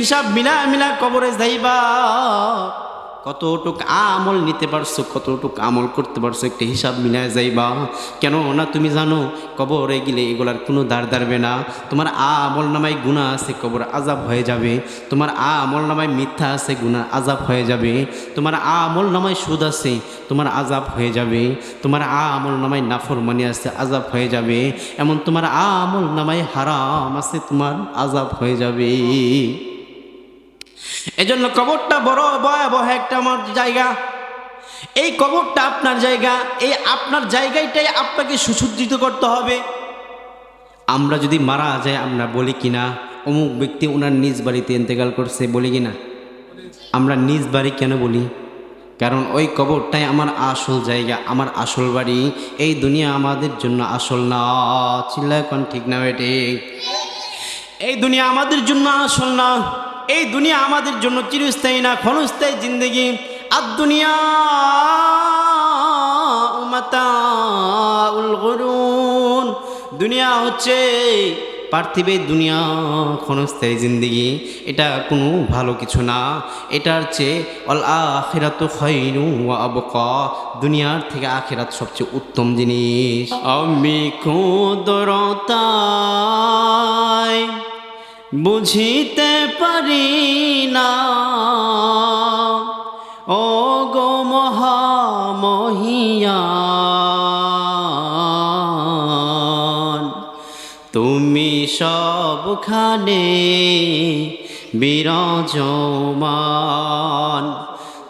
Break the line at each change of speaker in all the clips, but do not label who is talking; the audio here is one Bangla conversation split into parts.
হিসাব মিলা মিলা কবরে যাইবা, কতটুক আমল নিতে পারছো, কতটুক আমল করতে পারছো, একটা হিসাব মিলায় যাইবা। কেন না তুমি জানো কবরে গেলে এগুলার কোনো দাঁড় দাঁড়বে না। তোমার আমল নামায় গুনাহ আছে, কবর আজাব হয়ে যাবে। তোমার আমল নামায় মিথ্যা আছে, গুনাহ আজাব হয়ে যাবে। তোমার আমল নামায় সুদ আছে, তোমার আজাব হয়ে যাবে। তোমার আমল নামায় নাফরমানি আছে, আজাব হয়ে যাবে। এমন তোমার আমল নামায় হারাম আছে, তোমার আজাব হয়ে যাবে। এজন্য কবরটা বড় ভয়াবহ একটা আমার জায়গা। এই কবরটা আপনার জায়গা, এই আপনার জায়গাটাই আপনাকে সুসজ্জিত করতে হবে। আমরা যদি মারা যায় আমরা বলি কিনা অমুক ব্যক্তি ওনার নিজ বাড়িতে ইন্তেকাল করছে, বলি কিনা? আমরা নিজ বাড়ি কেন বলি? কারণ ওই কবরটাই আমার আসল জায়গা, আমার আসল বাড়ি। এই দুনিয়া আমাদের জন্য আসল না। চিল্লায় কোন ঠিক না বেটে? এই দুনিয়া আমাদের জন্য আসল না। এই দুনিয়া আমাদের জন্য চিরস্থায়ী না, ক্ষণস্থায়ী জিন্দগি। আর দুনিয়া মাতাউল গুরুর, দুনিয়া হচ্ছে পার্থিবের দুনিয়া, ক্ষণস্থায়ী জিন্দগি। এটা কোনো ভালো কিছু না। এটার চেয়ে আল আখিরাতু খায়রু ওয়া আবকা, দুনিয়ার থেকে আখিরাত সবচেয়ে উত্তম জিনিস। আমি কুদরতায় বুঝিতে পারি না, ও গো মহামহিয়ান, তুমি সবখানে বিরাজমান,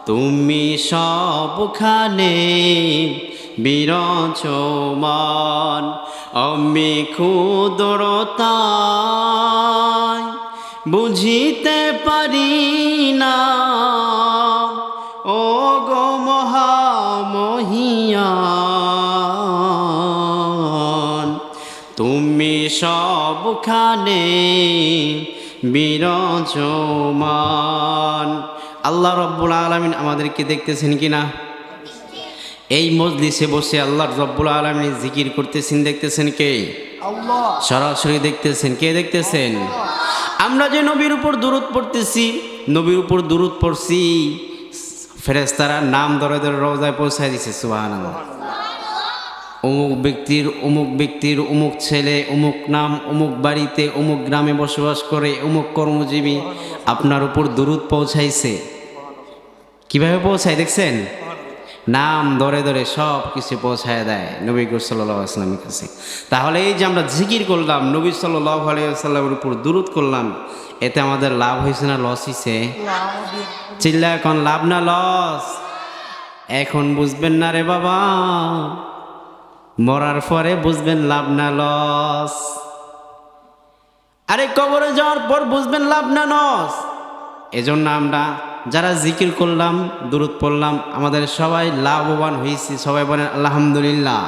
তুমি সবখানে বিরাজমান। আমি কুদরতায় বুঝিতে পারি না, ও গো মহামহিয়ান, তুমি সবখানে বিরাজমান। আল্লাহ রব্বুল আলামিন আমাদেরকে দেখতেছেন কিনা? এই মজলিসে বসে আল্লাহ রব্বুল আলামিন জিকির করতেছেন, দেখতেছেন কে? আল্লাহ। সরাসরি দেখতেছেন। কে দেখতেছেন? আমরা যে নবীর উপর দুরূদ পড়তেছি, নবীর উপর দুরূদ পড়ছি, ফেরেশতারা নাম ধরে ধরে রওজায় পৌঁছায় দিছে। সুবহানাল্লাহ। অমুক ব্যক্তির অমুক ছেলে, অমুক নাম, অমুক বাড়িতে, অমুক গ্রামে বসবাস করে, অমুক কর্মজীবী, আপনার উপর দুরূদ পৌঁছাইছে। কিভাবে পৌঁছায় দেখছেন? নাম ধরে ধরে সব কিছু পৌঁছায় দেয় নবী সাল্লাল্লাহু আলাইহি ওয়াসাল্লামের কাছে। তাহলে এই যে আমরা জিকির করলাম, নবী সাল্লাল্লাহু আলাইহি ওয়াসাল্লামের উপর দুরূদ করলাম, এতে আমাদের লাভ হয়েছে না লস হয়েছে? চিল্লা এখন লাভ না লস? এখন বুঝবেন না রে বাবা, মরার পরে বুঝবেন লাভ না লস। আরে কবরে যাওয়ার পর বুঝবেন লাভ না লস। এজন্য আমরা যারা জিকির করলাম, দুরূদ পড়লাম, আমাদের সবাই লাভবান হয়েছি। সবাই বলেন আলহামদুলিল্লাহ।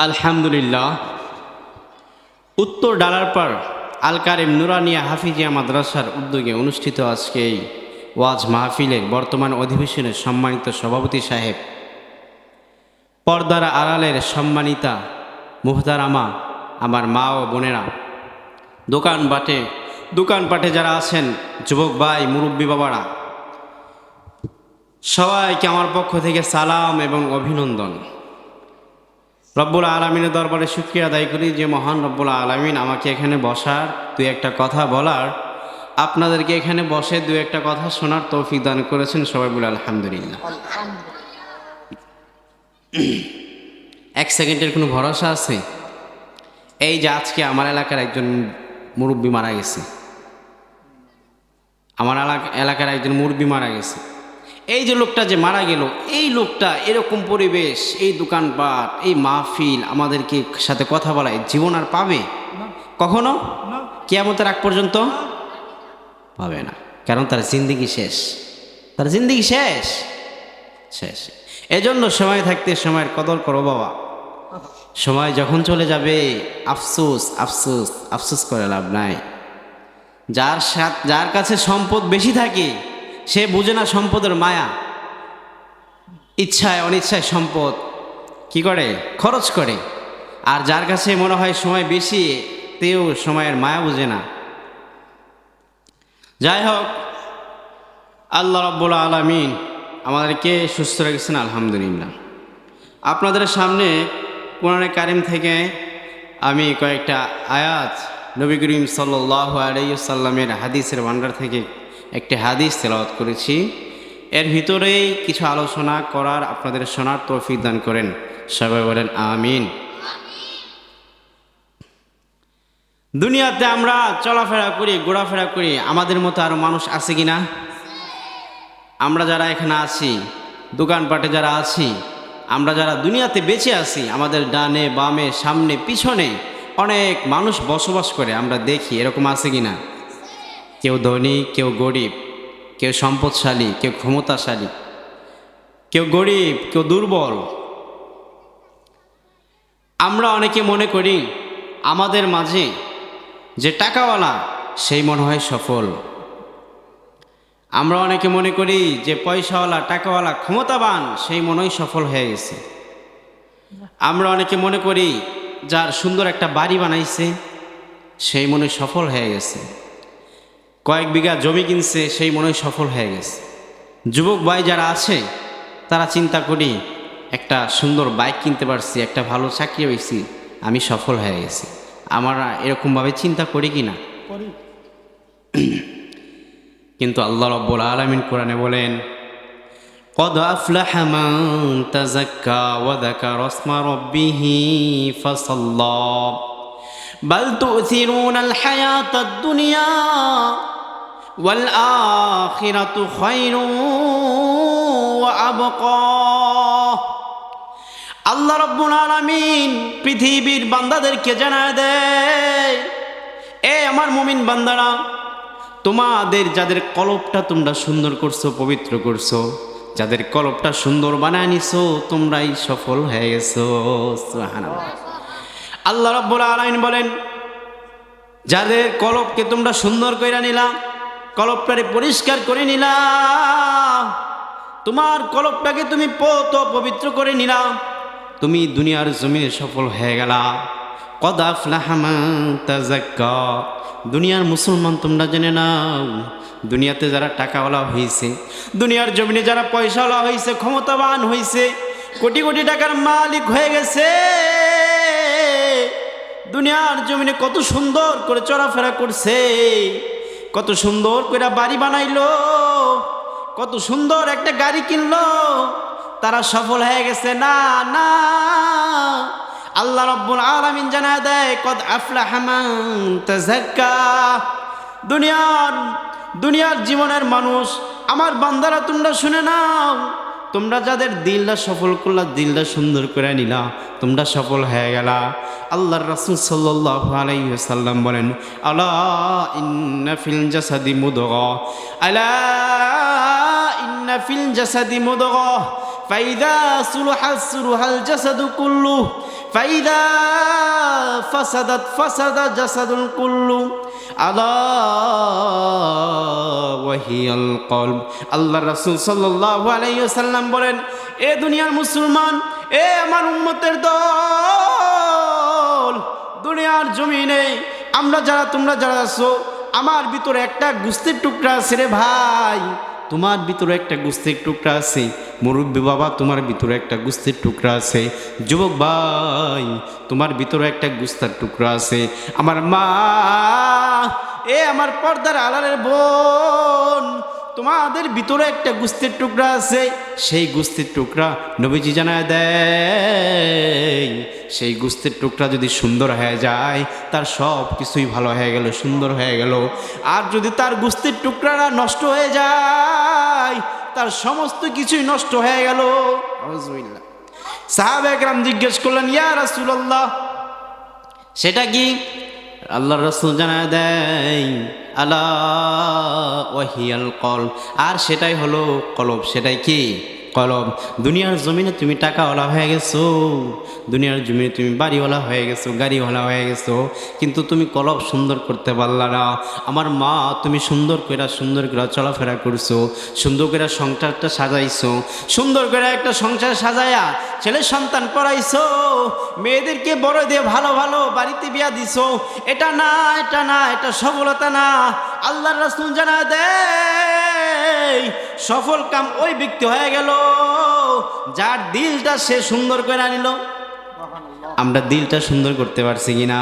আলহামদুলিল্লাহ। উত্তর ডালারপাড় আল কারিম নুরানিয়া হাফিজিয়া মাদ্রাসার উদ্যোগে অনুষ্ঠিত আজকে এই ওয়াজ মাহফিলের বর্তমান অধিবেশনের সম্মানিত সভাপতি সাহেব, পর্দার আড়ালের সম্মানিতা মুহতারামা আমার মা ও বোনেরা, দোকানপাটে যারা আছেন, যুবক ভাই, মুরব্বী বাবারা, সবাইকে আমার পক্ষ থেকে সালাম এবং অভিনন্দন। রব্বুল আলামিনের দরবারে শুকরিয়া আদায় করি যে মহান রব্বুল আলামিন আমাকে এখানে বসার, দু একটা কথা বলার, আপনাদেরকে এখানে বসে দু একটা কথা শোনার তৌফিক দান করেছেন। সবাই বলে আলহামদুলিল্লাহ। এক সেকেন্ডের কোনো ভরসা আছে? এই যে আজকে আমার এলাকার একজন মুরব্বী মারা গেছে, আমার এলাকার একজন মুরব্বী মারা গেছে। এই যে লোকটা যে মারা গেল, এই লোকটা এরকম পরিবেশ, এই দোকানপাট, এই মাহফিল আমাদেরকে সাথে কথা বলায় জীবন আর পাবে কখনো? কিয়ামতের আগ পর্যন্ত পাবে না। কারণ তার জিন্দেগি শেষ, তার জিন্দেগি শেষ। এজন্য সময় থাকতে সময়ের কদর করো বাবা। সময় যখন চলে যাবে আফসোস আফসোস আফসোস করে লাভ নাই। যার কাছে সম্পদ বেশি থাকে সে বুঝে না সম্পদের মায়া। ইচ্ছায় অনিচ্ছায় সম্পদ কি করে? খরচ করে। আর যার কাছে মনে হয় সময় বেশি, তেও সময়ের মায়া বুঝে না, যাই হোক, আল্লাহ রাব্বুল আলামিন আমাদেরকে সুস্থ রেখেছেন, আলহামদুলিল্লাহ। আপনাদের সামনে কোরআনে কারিম থেকে আমি কয়েকটা আয়াত নবী করিম সাল্লাল্লাহু আলাইহি ওয়াসাল্লামের হাদিসের ভান্ডার থেকে একটি হাদিস তেলাওয়াত করেছি। এর ভিতরেই কিছু আলোচনা করার, আপনাদের শোনার তৌফিক দান করেন। সবাই বলেন আমিন। দুনিয়াতে আমরা চলাফেরা করি, ঘোরাফেরা করি, আমাদের মতো আরও মানুষ আছে কি না? আমরা যারা এখানে আছি, দোকানপাটে যারা আছি, আমরা যারা দুনিয়াতে বেঁচে আছি, আমাদের ডানে বামে সামনে পিছনে অনেক মানুষ বসবাস করে, আমরা দেখি। এরকম আছে কি না? কেউ ধনী, কেউ গরিব, কেউ সম্পদশালী, কেউ ক্ষমতাশালী, কেউ গরিব, কেউ দুর্বল। আমরা অনেকে মনে করি আমাদের মাঝে যে টাকাওয়ালা সেই মনে হয় সফল। আমরা অনেকে মনে করি যে পয়সাওয়ালা, টাকাওয়ালা, ক্ষমতাবান সেই মনে হয় সফল হয়ে গেছে। আমরা অনেকে মনে করি যার সুন্দর একটা বাড়ি বানাইছে সেই মনে হয় সফল হয়ে গেছে, কয়েক বিঘা জমি কিনছে সেই মনে হয় সফল হয়ে গেছে। যুবক ভাই যারা আছে তারা চিন্তা করি একটা সুন্দর বাইক কিনতে পারছি, একটা ভালো চাকরি হয়েছি, আমি সফল হয়ে গেছি। আমরা এরকমভাবে চিন্তা করি কি না? কিন্তু আল্লাহ রাব্বুল আলামিন কোরআনে বলেন, قد أفلح من تزكى وذكر اسم ربه فصلى بل تؤثرون الحياة الدنيا والآخرة خير وأبقى। আল্লাহ রাব্বুল আলামিন পৃথিবীর বান্দাদেরকে জানায় দেয়, এ আমার মুমিন বান্দারা, তোমাদের যাদের কলবটা তোমরা সুন্দর করছো, পবিত্র করছো, যাদের কলবটা সুন্দর বানায় নিছো, তোমরাই সফল হয়ে গেছো। সুবহানাল্লাহ। আল্লাহ রাব্বুল আলামিন বলেন, যাদের কলবকে তোমরা সুন্দর করে নিলা, কলবটারে পরিষ্কার করে নিলা, তোমার কলবটাকে তুমি পবিত্র করে নিলা, তুমি দুনিয়ার জমিনে সফল হয়ে গেলা। কদ আফলাহা মান তাযাক্কা। দুনিয়ার মুসলমান তোমরা জেনে নাও, দুনিয়াতে যারা টাকাওয়ালা হয়েছে, দুনিয়ার জমিনে যারা পয়সাওয়ালা হয়েছে, ক্ষমতাবান হয়েছে, কোটি কোটি টাকার মালিক হয়ে গেছে, দুনিয়ার জমিনে কত সুন্দর করে চলাফেরা করছে, কত সুন্দর করে বাড়ি বানাইলো, কত সুন্দর একটা গাড়ি কিনলো, তারা সফল হয়ে গেছে? না না, আল্লাহ রাব্বুল আলামিন জানায় দেয়, কদ আফলাহা মান তাযাক্কা। দুনিয়ার জীবনের মানুষ, আমার বান্দারা তোমরা শুনে নাও, তোমরা যাদের দিলটা সফল করলা, দিলটা সুন্দর করে নিলা, তোমরা সফল হয়ে গেলা। আল্লাহর রাসূল সাল্লাল্লাহু আলাইহি ওয়াসাল্লাম বলেন, আলা ইন্না ফিল জাসাদি মুদগা, আলা ইন্না ফিল জাসাদি মুদগা ফাইদা সুলুহাল জাসাদু কুল্লু ফাইদা ফাসাদাত জাসাদুল কুল্লু আলা ওয়াহিয়াল কলব। আল্লাহ রাসূল সাল্লাল্লাহু আলাইহি ওয়াসাল্লাম বলেন, এ দুনিয়ার মুসলমান, এ আমার উম্মতের দল, দুনিয়ার জমিনে আমরা যারা, তোমরা যারা আছো, আমার ভিতরে একটা গোস্তের টুকরা আছে রে ভাই, তোমার ভিতরে একটা গোস্তের টুকরা আছে। মুরব্বী বাবা, তোমার ভিতরে একটা গোস্তের টুকরা আছে। যুবক ভাই, তোমার ভিতরে একটা গোস্তের টুকরা আছে। আমার মা, এ আমার পর্দার আড়ালের বোন, তোমাদের ভিতরে একটা গোস্তের টুকরা আছে। সেই গোস্তের টুকরা নবীজি জানায় দেয়, সেই গোস্তের টুকরা যদি সুন্দর হয়ে যায়, তার সব কিছুই ভালো হয়ে গেল, সুন্দর হয়ে গেল। আর যদি তার গোস্তের টুকরাটা নষ্ট হয়ে যায়, তার সমস্ত কিছুই নষ্ট হয়ে গেল। আউযুবিল্লাহ। সাহাবায়ে কেরাম জিজ্ঞেস করলেন, ইয়া রাসূলুল্লাহ, সেটা কি? আল্লাহর রাসূল জানায় দেয়, আলা ওয়াহিয়াল কলব। আর সেটাই হলো কলব। সেটাই কি? কলব। দুনিয়ার জমিনে তুমি টাকাওয়ালা হয়ে গেছো, দুনিয়ার জমিনে তুমি বাড়িওয়ালা হয়ে গেছো, গাড়িওয়ালা হয়ে গেছো, কিন্তু তুমি কলব সুন্দর করতে পারলা না। আমার মা, তুমি সুন্দর করে চলাফেরা করছো, সুন্দর করে সংসারটা সাজাইছো, সুন্দর করে একটা সংসার সাজায়া ছেলে সন্তান পড়াইছো, মেয়েদেরকে বড় দিয়ে ভালো ভালো বাড়িতে বিয়া দিছো। এটা না, এটা না, এটা সফলতা না। আল্লাহর রাসূল জানা দেয় সফল কাম ওই ব্যক্তি হয়ে গেল যার দিলটা সে সুন্দর করে আনিল। আমরা দিলটা সুন্দর করতে পারছি কিনা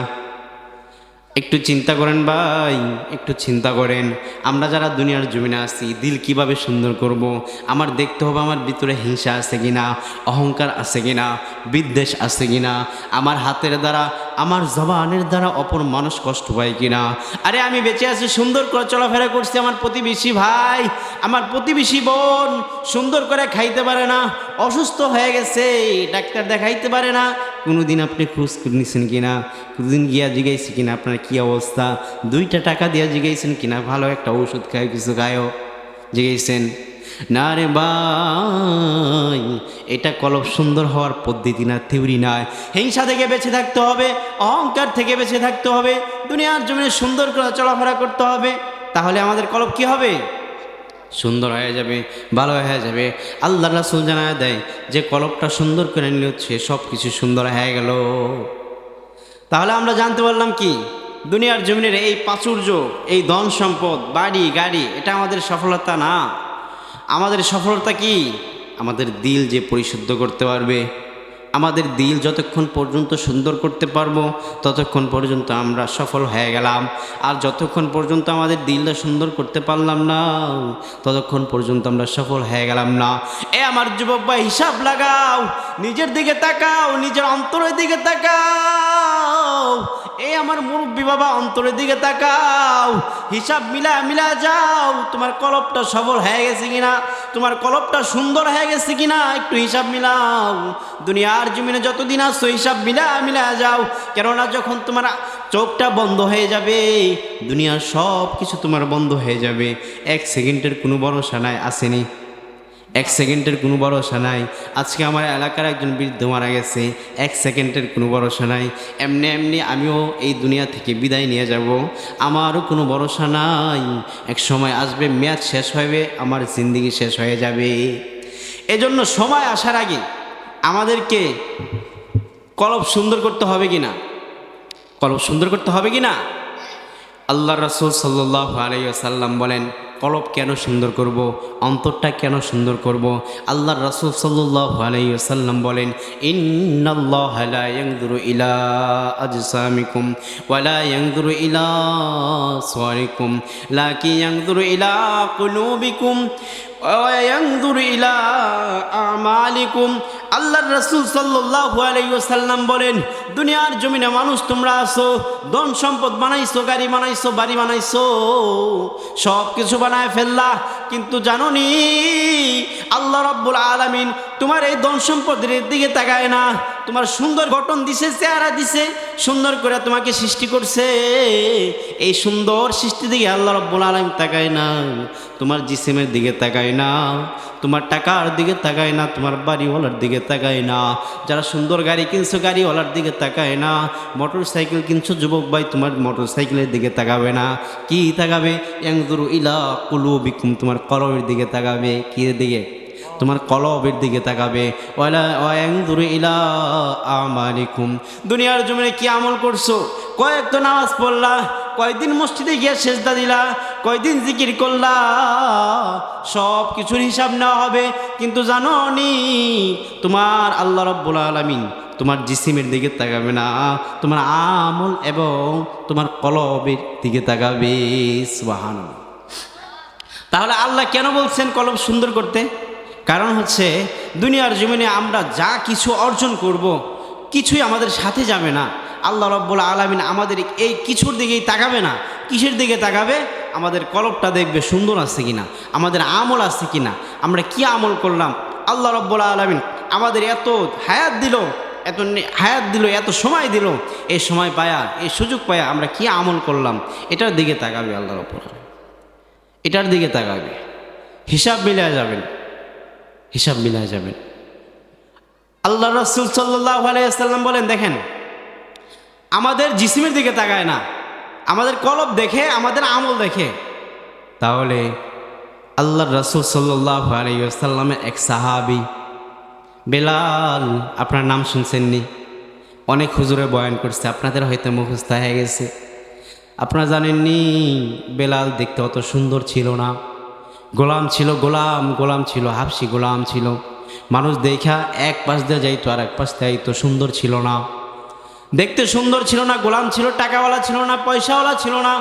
একটু চিন্তা করেন ভাই, একটু চিন্তা করেন। আমরা যারা দুনিয়ার জমিনে আছি, দিল কিভাবে সুন্দর করব? আমার দেখতে হবে আমার ভিতরে হিংসা আছে কিনা, অহংকার আছে কিনা, বিদ্বেষ আছে কিনা, আমার হাতের দ্বারা, আমার জবানের দ্বারা অপর মানুষ কষ্ট পায় কিনা। আরে আমি বেঁচে আছি, সুন্দর করে চলাফেরা করছি, আমার প্রতিবেশী ভাই, আমার প্রতিবেশী বোন সুন্দর করে খাইতে পারে না, অসুস্থ হয়ে গেছে, ডাক্তার দেখাইতে পারে না, কোনোদিন আপনি খোঁজ নিয়েছেন কিনা? কোনোদিন গিয়া জিগাইছি কিনা আপনার কি অবস্থা? 2টা টাকা দিয়া জিগাইছেন কিনা ভালো একটা ওষুধ খায়, কিছু খায়ও জিগাইছেন না? রে ভাই, এটা কলব সুন্দর হওয়ার পদ্ধতি না, থিওরি নয়। হিংসা থেকে বেঁচে থাকতে হবে, অহংকার থেকে বেঁচে থাকতে হবে, দুনিয়ার জমিনে সুন্দর করে চলাফেরা করতে হবে, তাহলে আমাদের কলব কি হবে? সুন্দর হয়ে যাবে, ভালো হয়ে যাবে। আল্লাহ রাসূল জানায় দেয় যে কলবটা সুন্দর করে নিলে হচ্ছে সব কিছু সুন্দর হয়ে গেল। তাহলে আমরা জানতে পারলাম কি, দুনিয়ার জমিনের এই প্রাচুর্য, এই ধন সম্পদ, বাড়ি গাড়ি, এটা আমাদের সফলতা না। আমাদের সফলতা কি? আমাদের দিল যে পরিশুদ্ধ করতে পারবে। আমাদের দিল যতক্ষণ পর্যন্ত সুন্দর করতে পারবো ততক্ষণ পর্যন্ত আমরা সফল হয়ে গেলাম। আর যতক্ষণ পর্যন্ত আমাদের দিলটা সুন্দর করতে পারলাম না ততক্ষণ পর্যন্ত আমরা সফল হয়ে গেলাম না। আমার যুবক ভাই, হিসাব লাগাও, নিজের দিকে তাকাও, নিজের অন্তরের দিকে তাকাও। আমার মুরব্বী বাবা, অন্তরের দিকে তাকাও, হিসাব মিলা যাও, তোমার কলবটা সফল হয়ে গেছে কিনা, তোমার কলবটা সুন্দর হয়ে গেছে কিনা, একটু হিসাব মিলাও। দুনিয়ার জমিনে যতদিন আসছো হিসাব মিলা যাও, কেননা যখন তোমার চোখটা বন্ধ হয়ে যাবে দুনিয়ার সব কিছু তোমার বন্ধ হয়ে যাবে। 1 সেকেন্ডের কোনো ভরসা নাই, আসেনি? 1 সেকেন্ডের কোনো ভরসা নাই। আজকে আমার এলাকার একজন বৃদ্ধ মারা গেছে, 1 সেকেন্ডের কোনো ভরসা নাই। এমনি এমনি আমিও এই দুনিয়া থেকে বিদায় নিয়ে যাব, আমারও কোনো ভরসা নাই। এক সময় আসবে, মেয়াদ শেষ হবে, আমার জিন্দেগি শেষ হয়ে যাবে। এজন্য সময় আসার আগে আমাদেরকে কলব সুন্দর করতে হবে কিনা, কলব সুন্দর করতে হবে কিনা? আল্লাহ রাসূল সাল্লাল্লাহু আলাইহি ওয়াসাল্লাম বলেন, কলব কেন সুন্দর করব, অন্তরটা কেন সুন্দর করব? আল্লাহর রাসূল সাল্লাল্লাহু আলাইহি ওয়াসাল্লাম বলেন, ইন্নাল্লাহা লা ইয়ানজুরু ইলা আজসামিকুম ওয়া লা ইয়ানজুরু ইলা সুওয়ারিকুম লাকিন ইয়ানজুরু ইলা কুলুবিকুম ওয়া ইয়ানজুরু ইলা আমালিকুম। আল্লাহর রাসূল সাল্লাল্লাহু আলাইহি ওয়াসাল্লাম বলেন, দুনিয়ার জমিনে মানুষ তোমরা আছো, ধন সম্পদ বানাইছো, গাড়ি বানাইছো, বাড়ি বানাইছো, সব কিছু বানায় ফেললা, কিন্তু জানো নি আল্লাহ রাব্বুল আলামিন তোমার এই ধন সম্পদের দিকে তাকায় না। তোমার সুন্দর গঠন দিছে, চেহারা দিছে, সুন্দর করে তোমাকে সৃষ্টি করছে, এই সুন্দর সৃষ্টি দিকে আল্লাহ রাব্বুল আলামিন তাকায় না। তোমার জিসিমের দিকে তাকায় না, তোমার টাকার দিকে তাকায় না, তোমার বাড়িওয়ালার দিকে তাকায় না, যারা সুন্দর গাড়ি কিনছো গাড়িওয়ালার দিকে তাকায় না, মোটর সাইকেল কিনছো যুবক ভাই, তোমার মোটর সাইকেলের দিকে তাকাবে না। কি তাকাবে? ইয়ানজুরু ইলা কুলুবিকুম, তোমার কলবের দিকে তাকাবে। কি দিকে? তোমার কলবের দিকে তাকাবে। ওয়ালা ইয়ানজুরু ইলা আমালিকুম, দুনিয়ার জমিনে কি আমল করছো? কয়েক তো নামাজ পড়লা, কয়দিন মসজিদে গিয়ে সেজদা দিলা, কয়দিন জিকির করলা, সব কিছুর হিসাব নেওয়া হবে। কিন্তু জানো নি তোমার আল্লাহ রাব্বুল আলামিন তোমার জিসিমের দিকে তাকাবে না, তোমার আমল এবং তোমার কলবের দিকে তাকাবে। সুবহানাল্লাহ। তাহলে আল্লাহ কেন বলছেন কলব সুন্দর করতে? কারণ হচ্ছে দুনিয়ার জীবনে আমরা যা কিছু অর্জন করব কিছুই আমাদের সাথে যাবে না। আল্লাহ রাব্বুল আলামিন আমাদের এই কিছুর দিকেই তাকাবে না। কিসের দিকে তাকাবে? আমাদের কলবটা দেখবে সুন্দর আছে কিনা, আমাদের আমল আছে কিনা, আমরা কি আমল করলাম। আল্লাহ রাব্বুল আলামিন আমাদের এত হায়াত দিল, এত সময় দিল, এই সময় পায়া, এই সুযোগ পায়া আমরা কি আমল করলাম, এটার দিকে তাকাবে আল্লাহ রাব্বুল আলামিন, এটার দিকে তাকাবে। হিসাব মিলিয়ে যাবেন, হিসাব মিলায় যাবেন। আল্লাহ রাসূল সাল্লাল্লাহু আলাইহি ওয়াসাল্লাম বলেন, দেখেন আমাদের জিসিমের দিকে তাকায় না, আমাদের কলব দেখে, আমাদের আমল দেখে। তাহলে আল্লাহ রাসূল সাল্লাল্লাহু আলাইহি ওয়াসাল্লামের এক সাহাবী বেলাল, আপনার নাম শুনছেননি? অনেক হুজুরে বয়ান করছে, আপনাদের হয়তো মুখস্থ হয়ে গেছে। আপনারা জানেননি বেলাল দেখতে অত সুন্দর ছিল না, গোলাম ছিল, গোলাম ছিল, হাবশি গোলাম ছিল। মানুষ দেখা এক পাশ দিয়ে যাইতো আর এক পাশ দিয়ে যাইতো, সুন্দর ছিল না, দেখতে সুন্দর ছিল না, গোলাম ছিল, টাকাওয়ালা ছিল না, পয়সাওয়ালা ছিল না।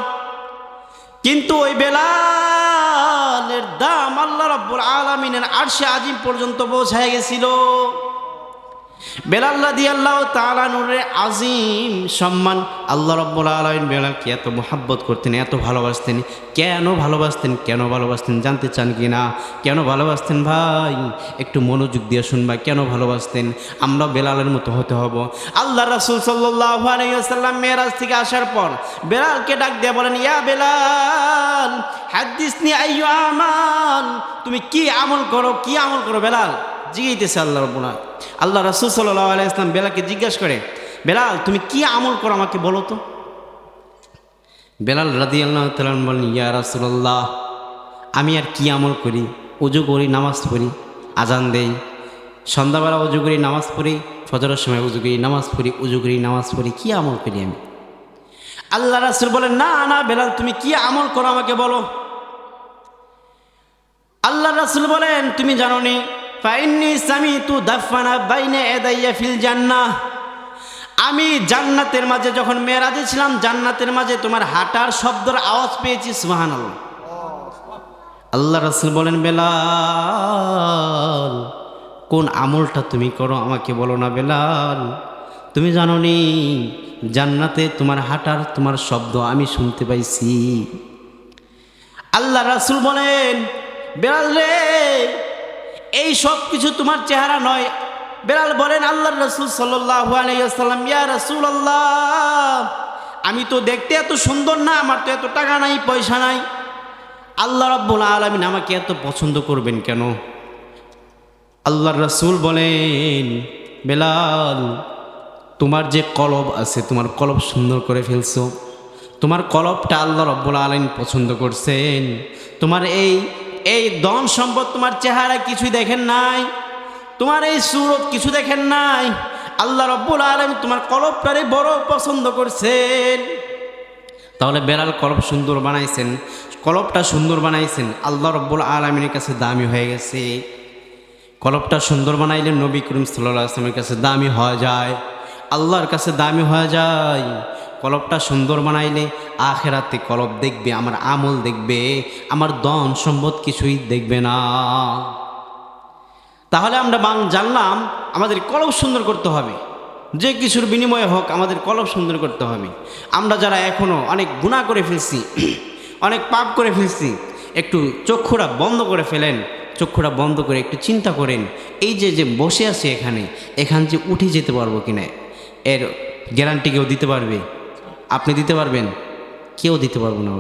কিন্তু ওই বেলালের দাম আল্লাহ রাব্বুল আলামিনের আরশে আজিম পর্যন্ত পৌঁছায় গেছিল। বেলাল রাদিয়াল্লাহু তাআলা নূরের আজিম সম্মান। আল্লাহ রাব্বুল আলামিন বেলালকে এত মোহাব্বত করতেন, এত ভালোবাসতেন। কেন ভালোবাসতেন জানতে চান কি না? কেন ভালোবাসতেন ভাই? একটু মনোযোগ দিয়ে শুনবা, কেন ভালোবাসতেন? আমরা বেলালের মতো হতে হব। আল্লাহ রাসূল সাল্লাল্লাহু আলাইহি ওয়াসাল্লাম মেরাজ থেকে আসার পর বেলালকে ডাক দিয়ে বলেন, ইয়া বেলাল হাদিসনি আইয়ু আমাল, তুমি কি আমল করো বেলাল? জিজ্ঞাইতেছে আল্লাহ রাসূল সাল্লাল্লাহু আলাইহি ওয়াসাল্লাম বেলালকে জিজ্ঞাসা করে, বেলাল তুমি কি আমল করো আমাকে বলো তো। বেলাল রাদিয়াল্লাহু তাআলা বলেন, ইয়া রাসূলুল্লাহ আমি আর কি আমল করি? ওযু করি, নামাজ পড়ি, আজান দেই, সন্ধ্যাবেলা ওযু করি, নামাজ পড়ি, ফজরের সময় ওযু করি, নামাজ পড়ি, ওযু করি, নামাজ পড়ি, কি আমল করি আমি? আল্লাহ রাসূল বলেন, না বেলাল তুমি কি আমল করো আমাকে বলো। আল্লাহ রাসূল বলেন, তুমি জানো নি ফাইন্নি সামিতু দাফানা বাইনা ইয়াদাইয়া ফিল জান্নাহ, আমি জান্নাতের মাঝে যখন মেরাজে ছিলাম, জান্নাতের মাঝে তোমার হাঁটার শব্দের আওয়াজ পেয়েছি। সুবহানাল্লাহ। আল্লাহ রাসূল বলেন, বেলাল কোন আমলটা তুমি করো আমাকে বলো না বেলাল। তুমি জানো নি জান্নাতে তোমার হাঁটার, তোমার শব্দ আমি শুনতে পাইছি। আল্লাহ রাসূল বলেন, বেলাল রে এই সব কিছু তোমার চেহারা নয়। বেলাল বলেন, আল্লাহর রাসূল সাল্লাল্লাহু আলাইহি ওয়াসাল্লাম, ইয়া রাসূলুল্লাহ আমি তো দেখতে এত সুন্দর না, আমার তো এত টাকা নাই, পয়সা নাই, আল্লাহ রাব্বুল আলামিন আমাকে এত পছন্দ করবেন কেন? আল্লাহর রাসূল বলেন, বেলাল তোমার যে কলব আছে, তোমার কলব সুন্দর করে ফেলছো, তোমার কলবটা আল্লাহ রাব্বুল আলামিন পছন্দ করছেন। তোমার এই ধন সম্পদ, তোমার চেহারা কিছুই দেখেন নাই, তোমার এই সুরত কিছু দেখেন নাই, আল্লাহ রাব্বুল আলামিন তোমার কলবটারে বড় পছন্দ করছেন। তাহলে বেলাল কলব সুন্দর বানাইছেন, কলবটা সুন্দর বানাইছেন, আল্লাহ রাব্বুল আলামিনের কাছে দামি হয়ে গেছে। কলবটা সুন্দর বানাইলে নবী করিম সাল্লাল্লাহু আলাইহি ওয়াসাল্লামের কাছে দামি হয়ে যায়, আল্লাহর কাছে দামি হয়ে যায়। কলবটা সুন্দর বানাইলে আখেরাতে কলব দেখবে, আমার আমল দেখবে, আমার ধন সম্পদ কিছুই দেখবে না। তাহলে আমরা জানলাম আমাদের কলব সুন্দর করতে হবে, যে কিছুর বিনিময়ে হোক আমাদের কলব সুন্দর করতে হবে। আমরা যারা এখনও অনেক গুনাহ করে ফেলছি, অনেক পাপ করে ফেলছি, একটু চক্ষুটা বন্ধ করে ফেলেন, চক্ষুটা বন্ধ করে একটু চিন্তা করেন, এই যে বসে আছে এখান যে উঠে যেতে পারবো কিনা, এর গ্যারান্টি কেউ দিতে পারবে? আপনি দিতে পারবেন? কেউ দিতে পারবো না।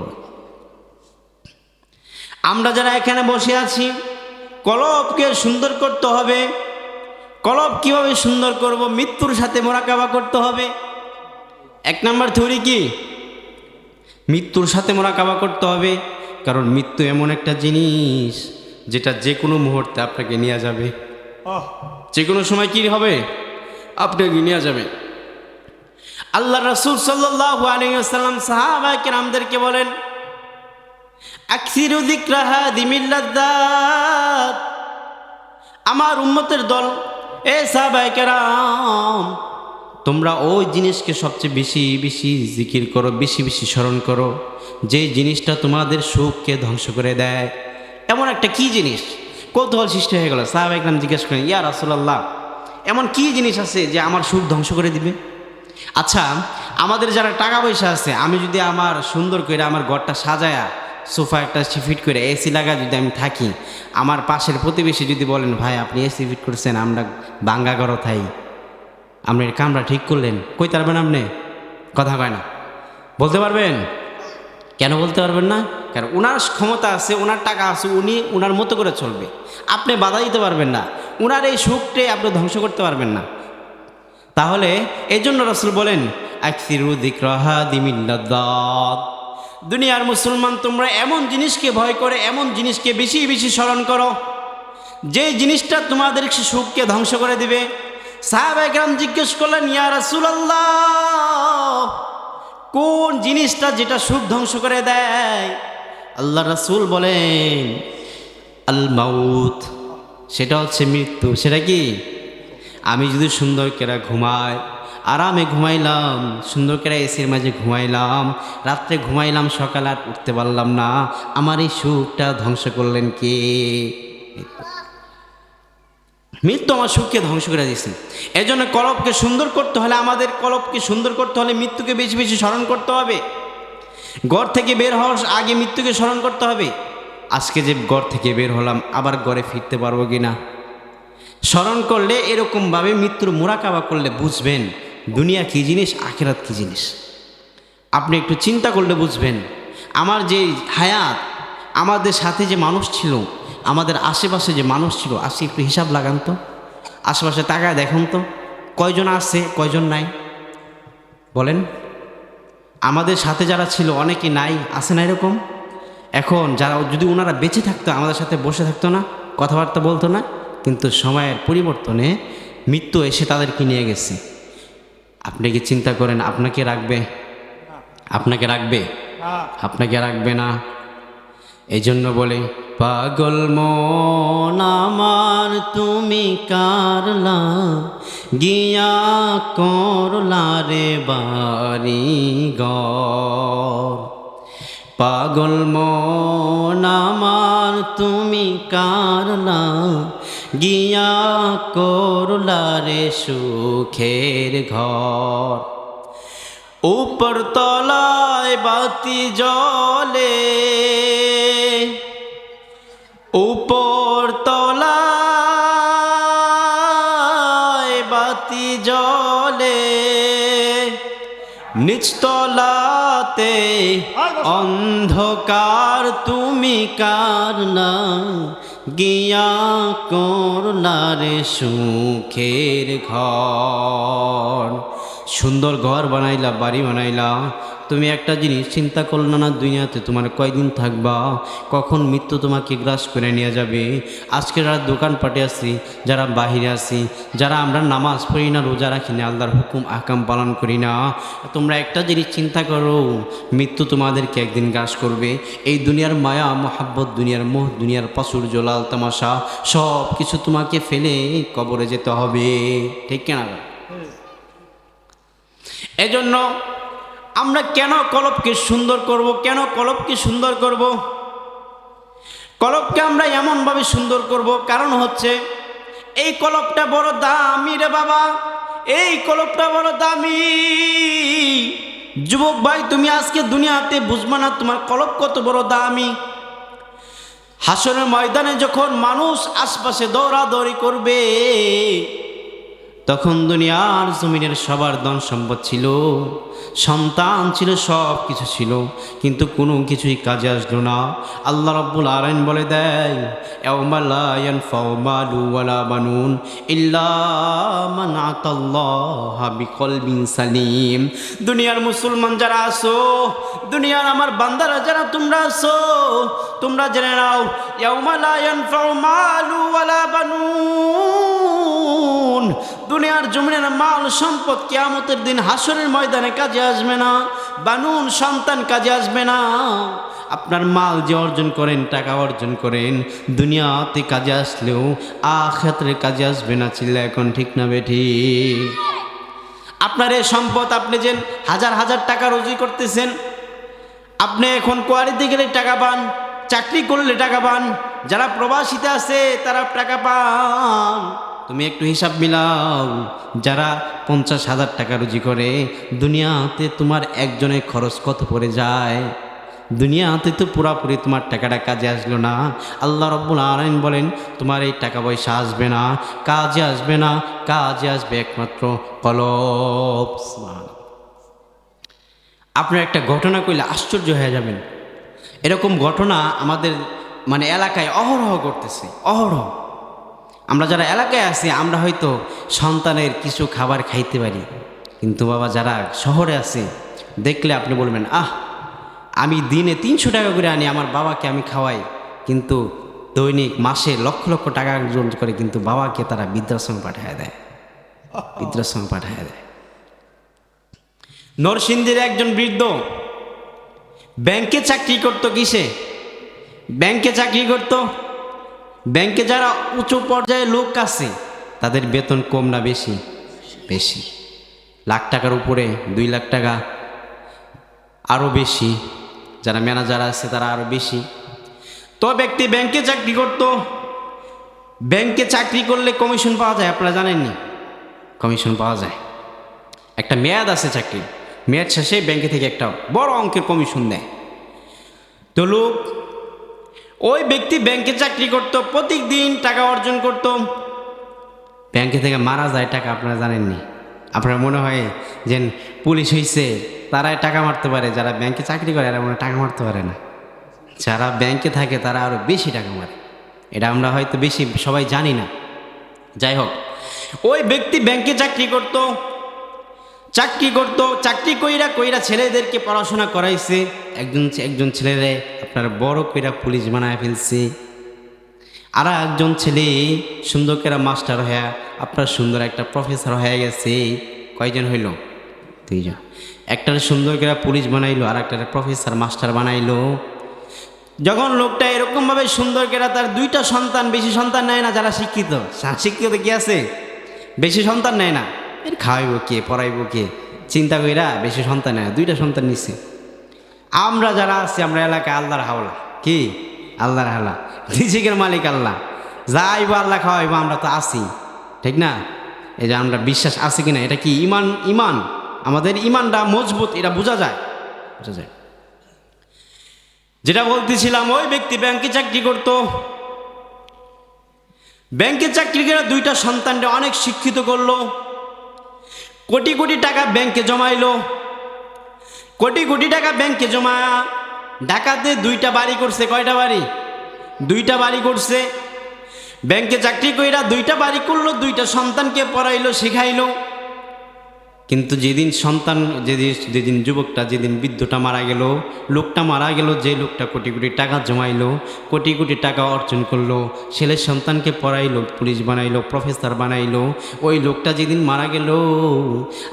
আমরা যারা এখানে বসে আছি, কলবকে সুন্দর করতে হবে। কলব কিভাবে সুন্দর করব? মৃত্যুর সাথে মোরাকাবা করতে হবে। এক নম্বর থিওরি কি? মৃত্যুর সাথে মোরাকাবা করতে হবে। কারণ মৃত্যু এমন একটা জিনিস যেটা যে কোনো মুহূর্তে আপনাকে নিয়ে যাবে, যে কোনো সময় কি হবে, আপনাকে নিয়ে যাবে। আল্লাহ রাসূল সাল্লাল্লাহু আলাইহি ওয়াসাল্লাম সাহাবায়ে কেরামদেরকে বলেন, আকসিরু যিকরা হাদিমিল লাযযাত, আমার উম্মতের দল, এ সাহাবায়ে কেরাম তোমরা ওই জিনিসকে সবচেয়ে বেশি বেশি জিকির করো, বেশি বেশি স্মরণ করো যেই জিনিসটা তোমাদের সুখকে ধ্বংস করে দেয়। এমন একটা কি জিনিস? কৌতূহল সৃষ্টি হয়ে গেল। সাহাবায়ে কেরাম জিজ্ঞেস করেন, ইয়া রাসূলুল্লাহ এমন কি জিনিস আছে যে আমার সুখ ধ্বংস করে দিবে? আচ্ছা, আমাদের যারা টাকা পয়সা আছে, আমি যদি আমার সুন্দর করে আমার ঘরটা সাজায়া সোফা একটা ফিট করে এসি লাগা যদি আমি থাকি, আমার পাশের প্রতিবেশী যদি বলেন, ভাই আপনি এসি ফিট করছেন, আমরা বাঙ্গা ঘর থাই, আপনি এর কামরা ঠিক করলেন, কই পারবেন? আপনি কথা কয় না, বলতে পারবেন? কেন বলতে পারবেন না? কারণ ওনার ক্ষমতা আছে, ওনার টাকা আছে, উনি ওনার মতো করে চলবে, আপনি বাধা দিতে পারবেন না, ওনার এই সুখটাই আপনি ধ্বংস করতে পারবেন না। তাহলে এই জন্য রাসূল বলেন আকসিরু যিকরা হাদিমিল লাযাত, দুনিয়ার মুসলমান তোমরা এমন জিনিসকে ভয় করে, এমন জিনিসকে বেশি বেশি স্মরণ করো যে জিনিসটা তোমাদের সুখকে ধ্বংস করে দিবে। সাহাবায়ে কেরাম জিজ্ঞেস করলেন, ইয়া রাসূলুল্লাহ, কোন জিনিসটা যেটা সুখ ধ্বংস করে দেয়? আল্লাহ রাসূল বলেন আল মাউত, সেটা হচ্ছে মৃত্যু। সেটা কি? আমি যদি সুন্দর করে ঘুমাই, আরামে ঘুমাইলাম, সুন্দর করে এসির মাঝে ঘুমাইলাম, রাত্রে ঘুমাইলাম, সকালে আর উঠতে পারলাম না, আমার এই সুখটা ধ্বংস করলেন কে? মৃত্যু আমার সুখকে ধ্বংস করে দিয়েছেন। এই জন্য কলবকে সুন্দর করতে হলে, আমাদের কলবকে সুন্দর করতে হলে মৃত্যুকে বেশি বেশি স্মরণ করতে হবে। ঘর থেকে বের হওয়ার আগে মৃত্যুকে স্মরণ করতে হবে। আজকে যে ঘর থেকে বের হলাম, আবার ঘরে ফিরতে পারবো কি না স্মরণ করলে, এরকমভাবে মৃত্যুর মুরাকাবা করলে বুঝবেন দুনিয়া কী জিনিস, আখিরাত কী জিনিস। আপনি একটু চিন্তা করলে বুঝবেন আমার যে হায়াত, আমাদের সাথে যে মানুষ ছিল, আমাদের আশেপাশে যে মানুষ ছিল, আজকে একটু হিসাব লাগান তো, আশেপাশে তাকায় দেখুন তো কয়জন আছে কয়জন নাই বলেন। আমাদের সাথে যারা ছিল অনেকে নাই, আছে না এরকম? এখন যারা যদি ওনারা বেঁচে থাকতো, আমাদের সাথে বসে থাকতো না, কথাবার্তা বলতো না, কিন্তু সময়ের পরিবর্তনে মৃত্যু এসে তাদেরকে নিয়ে গেছে। আপনি কি চিন্তা করেন আপনাকে রাখবে? আপনাকে রাখবে? আপনাকে রাখবে না। এই জন্য বলে পাগল মন আমার তুমি কারলা গিয়া করলা রে বাড়ি ঘর। পাগল মন আমার তুমি কারলা গিয়া করলা রে সুখের ঘর। উপর তলায় বাতি জ্বলে, উপর তলায় বাতি জ্বলে, নিচতলাতে অন্ধকার তুমি কারলা গিয়া করলা রে সুখের ঘর। সুন্দর ঘর বানাইলা, বাড়ি বানাইলা, তুমি একটা জিনিস চিন্তা করলো না দুনিয়াতে তোমার কয়দিন থাকবা, কখন মৃত্যু তোমাকে গ্রাস করে নিয়ে যাবে। আজকে যারা দোকানপাটে আছি, যারা বাহিরে আছি, যারা আমরা নামাজ পড়ি না, রোজা রাখি না, আল্লাহর হুকুম আহকাম পালন করি না, তোমরা একটা জিনিস চিন্তা করো, মৃত্যু তোমাদেরকে একদিন গ্রাস করবে। এই দুনিয়ার মায়া মহাব্বত, দুনিয়ার মোহ, দুনিয়ার পশুর জলাল তামাশা সব কিছু তোমাকে ফেলে কবরে যেতে হবে, ঠিক কিনা? এজন্য আমরা কেন কলবকে সুন্দর করব? কেন কলবকে সুন্দর করব? কলবকে আমরা এমনভাবে সুন্দর করব, কারণ হচ্ছে এই কলবটা বড় দামি রে বাবা, এই কলবটা বড় দামি। যুবক ভাই, তুমি আজকে দুনিয়াতে বুঝবা না তোমার কলব কত বড় দামি। হাসরের ময়দানে যখন মানুষ আশপাশে দৌড়াদৌড়ি করবে, তখন দুনিয়ার জমিনের সবার ধন সম্পদ ছিল, সন্তান ছিল, সব কিছু ছিল, কিন্তু কোনো কিছুই কাজে আসলো না। আল্লাহ রাব্বুল আলামিন বলে দেয় ইয়াউমা লা ইয়ানফাউ মালু ওয়ালা বানুন ইল্লা মান আতাল্লাহা বিকলবিন সালিম। দুনিয়ার মুসলমান যারা আছো, দুনিয়ার আমার বান্দারা যারা তোমরা আছো, তোমরা জেনে নাও ইয়াউমা লা ইয়ানফাউ মালু ওয়ালা বানুন, দুনিয়ার জমিনের মাল সম্পদ কিয়ামতের দিন হাসরের ময়দানে কাজে আসবে না, বানুন সন্তান কাজে আসবে না। আপনার মাল যে অর্জন করেন, টাকা অর্জন করেন, দুনিয়াতে কাজে আসলেও আখিরাতের কাজে আসবে না। চিল্লা এখন ঠিক না বেঠিক? আপনার এই সম্পদ, আপনি যে হাজার হাজার টাকা রুজি করতেছেন, আপনি এখন কোয়ারিতে গেলে টাকা পান, চাকরি করলে টাকা পান, যারা প্রবাসীতে আছে তারা টাকা পান। তুমি একটু হিসাব মিলাও, যারা 50,000 টাকা রুজি করে, দুনিয়াতে তোমার একজনের খরচ কত পড়ে যায়? দুনিয়াতে তো পুরাপুরি তোমার টাকাটা কাজে আসলো না। আল্লাহ রাব্বুল আলামিন বলেন তোমার এই টাকা পয়সা আসবে না, কাজে আসবে না, কাজে আসবে একমাত্র কলব। আপনার একটা ঘটনা কইলে আশ্চর্য হয়ে যাবেন। এরকম ঘটনা আমাদের মানে এলাকায় অহরহ করতেছে, অহরহ। আমরা যারা এলাকায় আছি আমরা হয়তো সন্তানের কিছু খাবার খাইতে পারি, কিন্তু বাবা যারা শহরে আছে দেখলে আপনি বলবেন, আমি দিনে 300 টাকা করে আনি, আমার বাবাকে আমি খাওয়াই, কিন্তু দৈনিক মাসে লক্ষ লক্ষ টাকা অর্জন করে, কিন্তু বাবাকে তারা বৃদ্ধাশ্রমে পাঠায় দেয়, বৃদ্ধাশ্রমে পাঠায় দেয়। নরসিংদীর একজন বৃদ্ধ ব্যাংকে চাকরি করতো। কিসে? ব্যাংকে চাকরি করতো। ব্যাংকে যারা উঁচু পর্যায়ে লোক আছে তাদের বেতন কম না বেশি? বেশি। লাখ টাকার উপরে, 2 লাখ টাকা, আরও বেশি। যারা ম্যানেজার আছে তারা আরও বেশি। তো ব্যক্তি ব্যাংকে চাকরি করতো। ব্যাংকে চাকরি করলে কমিশন পাওয়া যায়, আপনারা জানেননি? কমিশন পাওয়া যায়। একটা মেয়াদ আছে চাকরি, মেয়াদ শেষে ব্যাংকে থেকে একটা বড় অঙ্কের কমিশন দেয়। তো লোক, ওই ব্যক্তি ব্যাংকে চাকরি করতো, প্রতিদিন টাকা অর্জন করত। ব্যাংকে থেকে মারা যায় টাকা, আপনারা জানেননি? আপনার মনে হয় যে পুলিশ হইছে তারাই টাকা মারতে পারে, যারা ব্যাংকে চাকরি করে এরা মনে টাকা মারতে পারে না। যারা ব্যাংকে থাকে তারা আরও বেশি টাকা মারে, এটা আমরা হয়তো বেশি সবাই জানি না। যাই হোক, ওই ব্যক্তি ব্যাংকে চাকরি করত, চাকরি কইরা ছেলেদেরকে পড়াশোনা করাইছে। একজন ছেলেরে আপনার বড় কইরা পুলিশ বানায় ফেলছে। আর একজন ছেলে সুন্দর করে মাস্টার হয়ে আপনার সুন্দর একটা প্রফেসর হয়ে গেছে। কয়জন হইল? 2 জন। একটারে সুন্দর করে পুলিশ বানাইলো, আর একটারে প্রফেসর মাস্টার বানাইলো। যখন লোকটা এরকমভাবে সুন্দর করে তার 2টা সন্তান, বেশি সন্তান নেয় না। যারা শিক্ষিত কি আছে, বেশি সন্তান নেয় না। এর খাওয়াইব কে, পড়াইব কে, চিন্তা কইরা বেশি সন্তান নেয়, 2টা সন্তান নিচ্ছে। আমরা যারা আছি আমরা এলাকায় আল্লাহর হাওলা, কি আল্লাহর হাওলা, রিজিকের মালিক আল্লাহ, যাইব আল্লাহ খাওয়াইব, আমরা তো আছি, ঠিক না? এই যে আমরা বিশ্বাস আছে কিনা, এটা কি ইমান, আমাদের ইমানটা মজবুত, এটা বোঝা যায়। যেটা বলতেছিলাম, ওই ব্যক্তি ব্যাংকে চাকরি করত। ব্যাংকে চাকরি করে 2টা সন্তানকে অনেক শিক্ষিত করলো, কোটি কোটি টাকা ব্যাংকে জমাইলো। কোটি কোটি টাকা ব্যাংকে জমা ঢাকাতে 2টা বাড়ি করছে। কয়টা বাড়ি? 2টা বাড়ি করছে। ব্যাংকে চাকরি কইরা 2টা বাড়ি করলো, 2টা সন্তানকে পড়াইলো, শিখাইলো। কিন্তু যেদিন যুবকটা, যেদিন বৃদ্ধটা মারা গেল, লোকটা মারা গেল, যে লোকটা কোটি কোটি টাকা জমাইলো, কোটি কোটি টাকা অর্জন করলো, ছেলের সন্তানকে পড়াইলো, পুলিশ বানাইলো, প্রফেসর বানাইলো, ওই লোকটা যেদিন মারা গেল,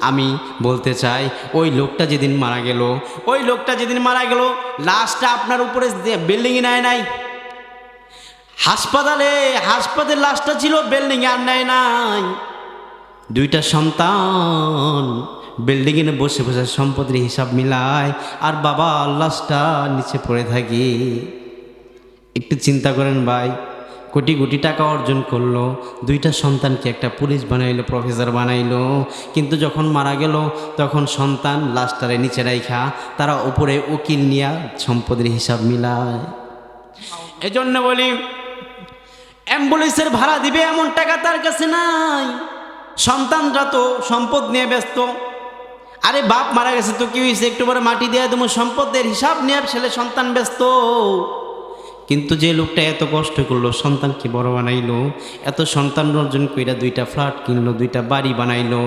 আমি বলতে চাই ওই লোকটা যেদিন মারা গেল, লাশটা আপনার উপরে বিল্ডিংয়ে নাই। হাসপাতালে লাশটা ছিল, বিল্ডিংয়ে আর নাই। 2টা সন্তান বিল্ডিংয়ে বসে বসে সম্পদের হিসাব মিলায়, আর বাবা লাশটা নিচে পড়ে থাকে। একটু চিন্তা করেন ভাই, কোটি কোটি টাকা অর্জন করলো, 2টা সন্তানকে একটা পুলিশ বানাইলো, প্রফেসর বানাইলো, কিন্তু যখন মারা গেল তখন সন্তান লাশটারে নিচে রাইখা তারা উপরে উকিল নিয়া সম্পদের হিসাব মিলায়। এজন্য বলি, অ্যাম্বুলেন্সের ভাড়া দিবে এমন টাকা তার কাছে নাই। সন্তানরা তো সম্পদ নিয়ে ব্যস্ত। আরে বাপ মারা গেছে তো কি হয়েছে, একটু পরে মাটি দিয়ে তুমি সম্পদের হিসাব নিয়ে ছেলে সন্তান ব্যস্ত। কিন্তু যে লোকটা এত কষ্ট করলো, সন্তানকে বড় বানাইলো, এত সন্তান অর্জন কইরা 2টা ফ্ল্যাট কিনলো, 2টা বাড়ি বানাইলো,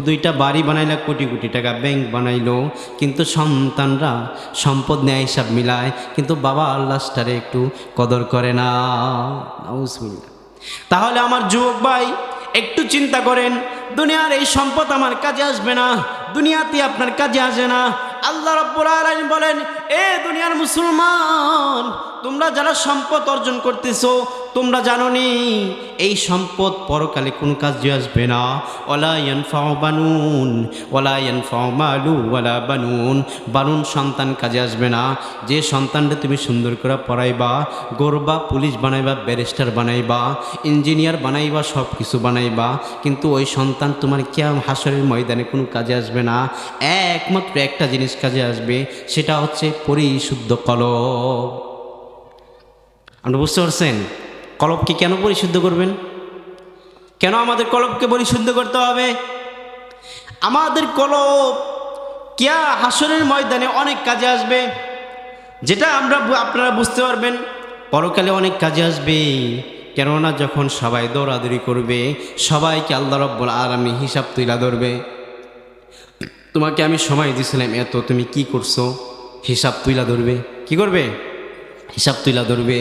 2টা বাড়ি বানাইলা, কোটি কোটি টাকা ব্যাংক বানাইলো, কিন্তু সন্তানরা সম্পদ নেয় হিসাব মিলায়, কিন্তু বাবা আল্লাহটারে একটু কদর করে না। তাহলে আমার যুবক ভাই একটু চিন্তা করেন, দুনিয়ার এই সম্পদ আমার কাজে আসবে না, দুনিয়াতে আপনার কাজে আসে না। আল্লাহ রাব্বুল আলামিন বলেন, এ দুনিয়ার মুসলমান, তোমরা যারা সম্পদ অর্জন করতেছো, তোমরা জানো নি এই সম্পদ পরকালে কোনো কাজে আসবে না। ওয়ালা ইয়ানফাউ বানুন ওয়ালা ইয়ানফাউ মালু ওয়ালা বানুন, বানুন সন্তান কাজে আসবে না। যে সন্তানটা তুমি সুন্দর করে পড়াইবা, গড়বা, পুলিশ বানাইবা, ব্যারিস্টার বানাইবা, ইঞ্জিনিয়ার বানাইবা, সব কিছু বানাইবা, কিন্তু ওই সন্তান তোমার কিয়াম হাসরের ময়দানে কোনো কাজে আসবে না। একমাত্র একটা জিনিস কাজে আসবে, সেটা হচ্ছে পরিশুদ্ধ কলব। আপনি বুঝতে পারছেন? কলবকে কেন পরিশুদ্ধ করবেন? কেন আমাদের কলবকে পরিশুদ্ধ করতে হবে? আমাদের কলব কিয়া হাসরের ময়দানে অনেক কাজে আসবে। যেটা আপনারা বুঝতে পারবেন পরকালে অনেক কাজে আসবে। কেননা যখন সবাই দৌড়াদৌড়ি করবে, সবাইকে আল্লাহ রাব্বুল আলামিন হিসাব তুলে ধরবে। তোমাকে আমি সময় দিয়েছিলাম এত, তুমি কি করছো, হিসাব তুলে ধরবে। কি করবে? হিসাব তুলে ধরবে।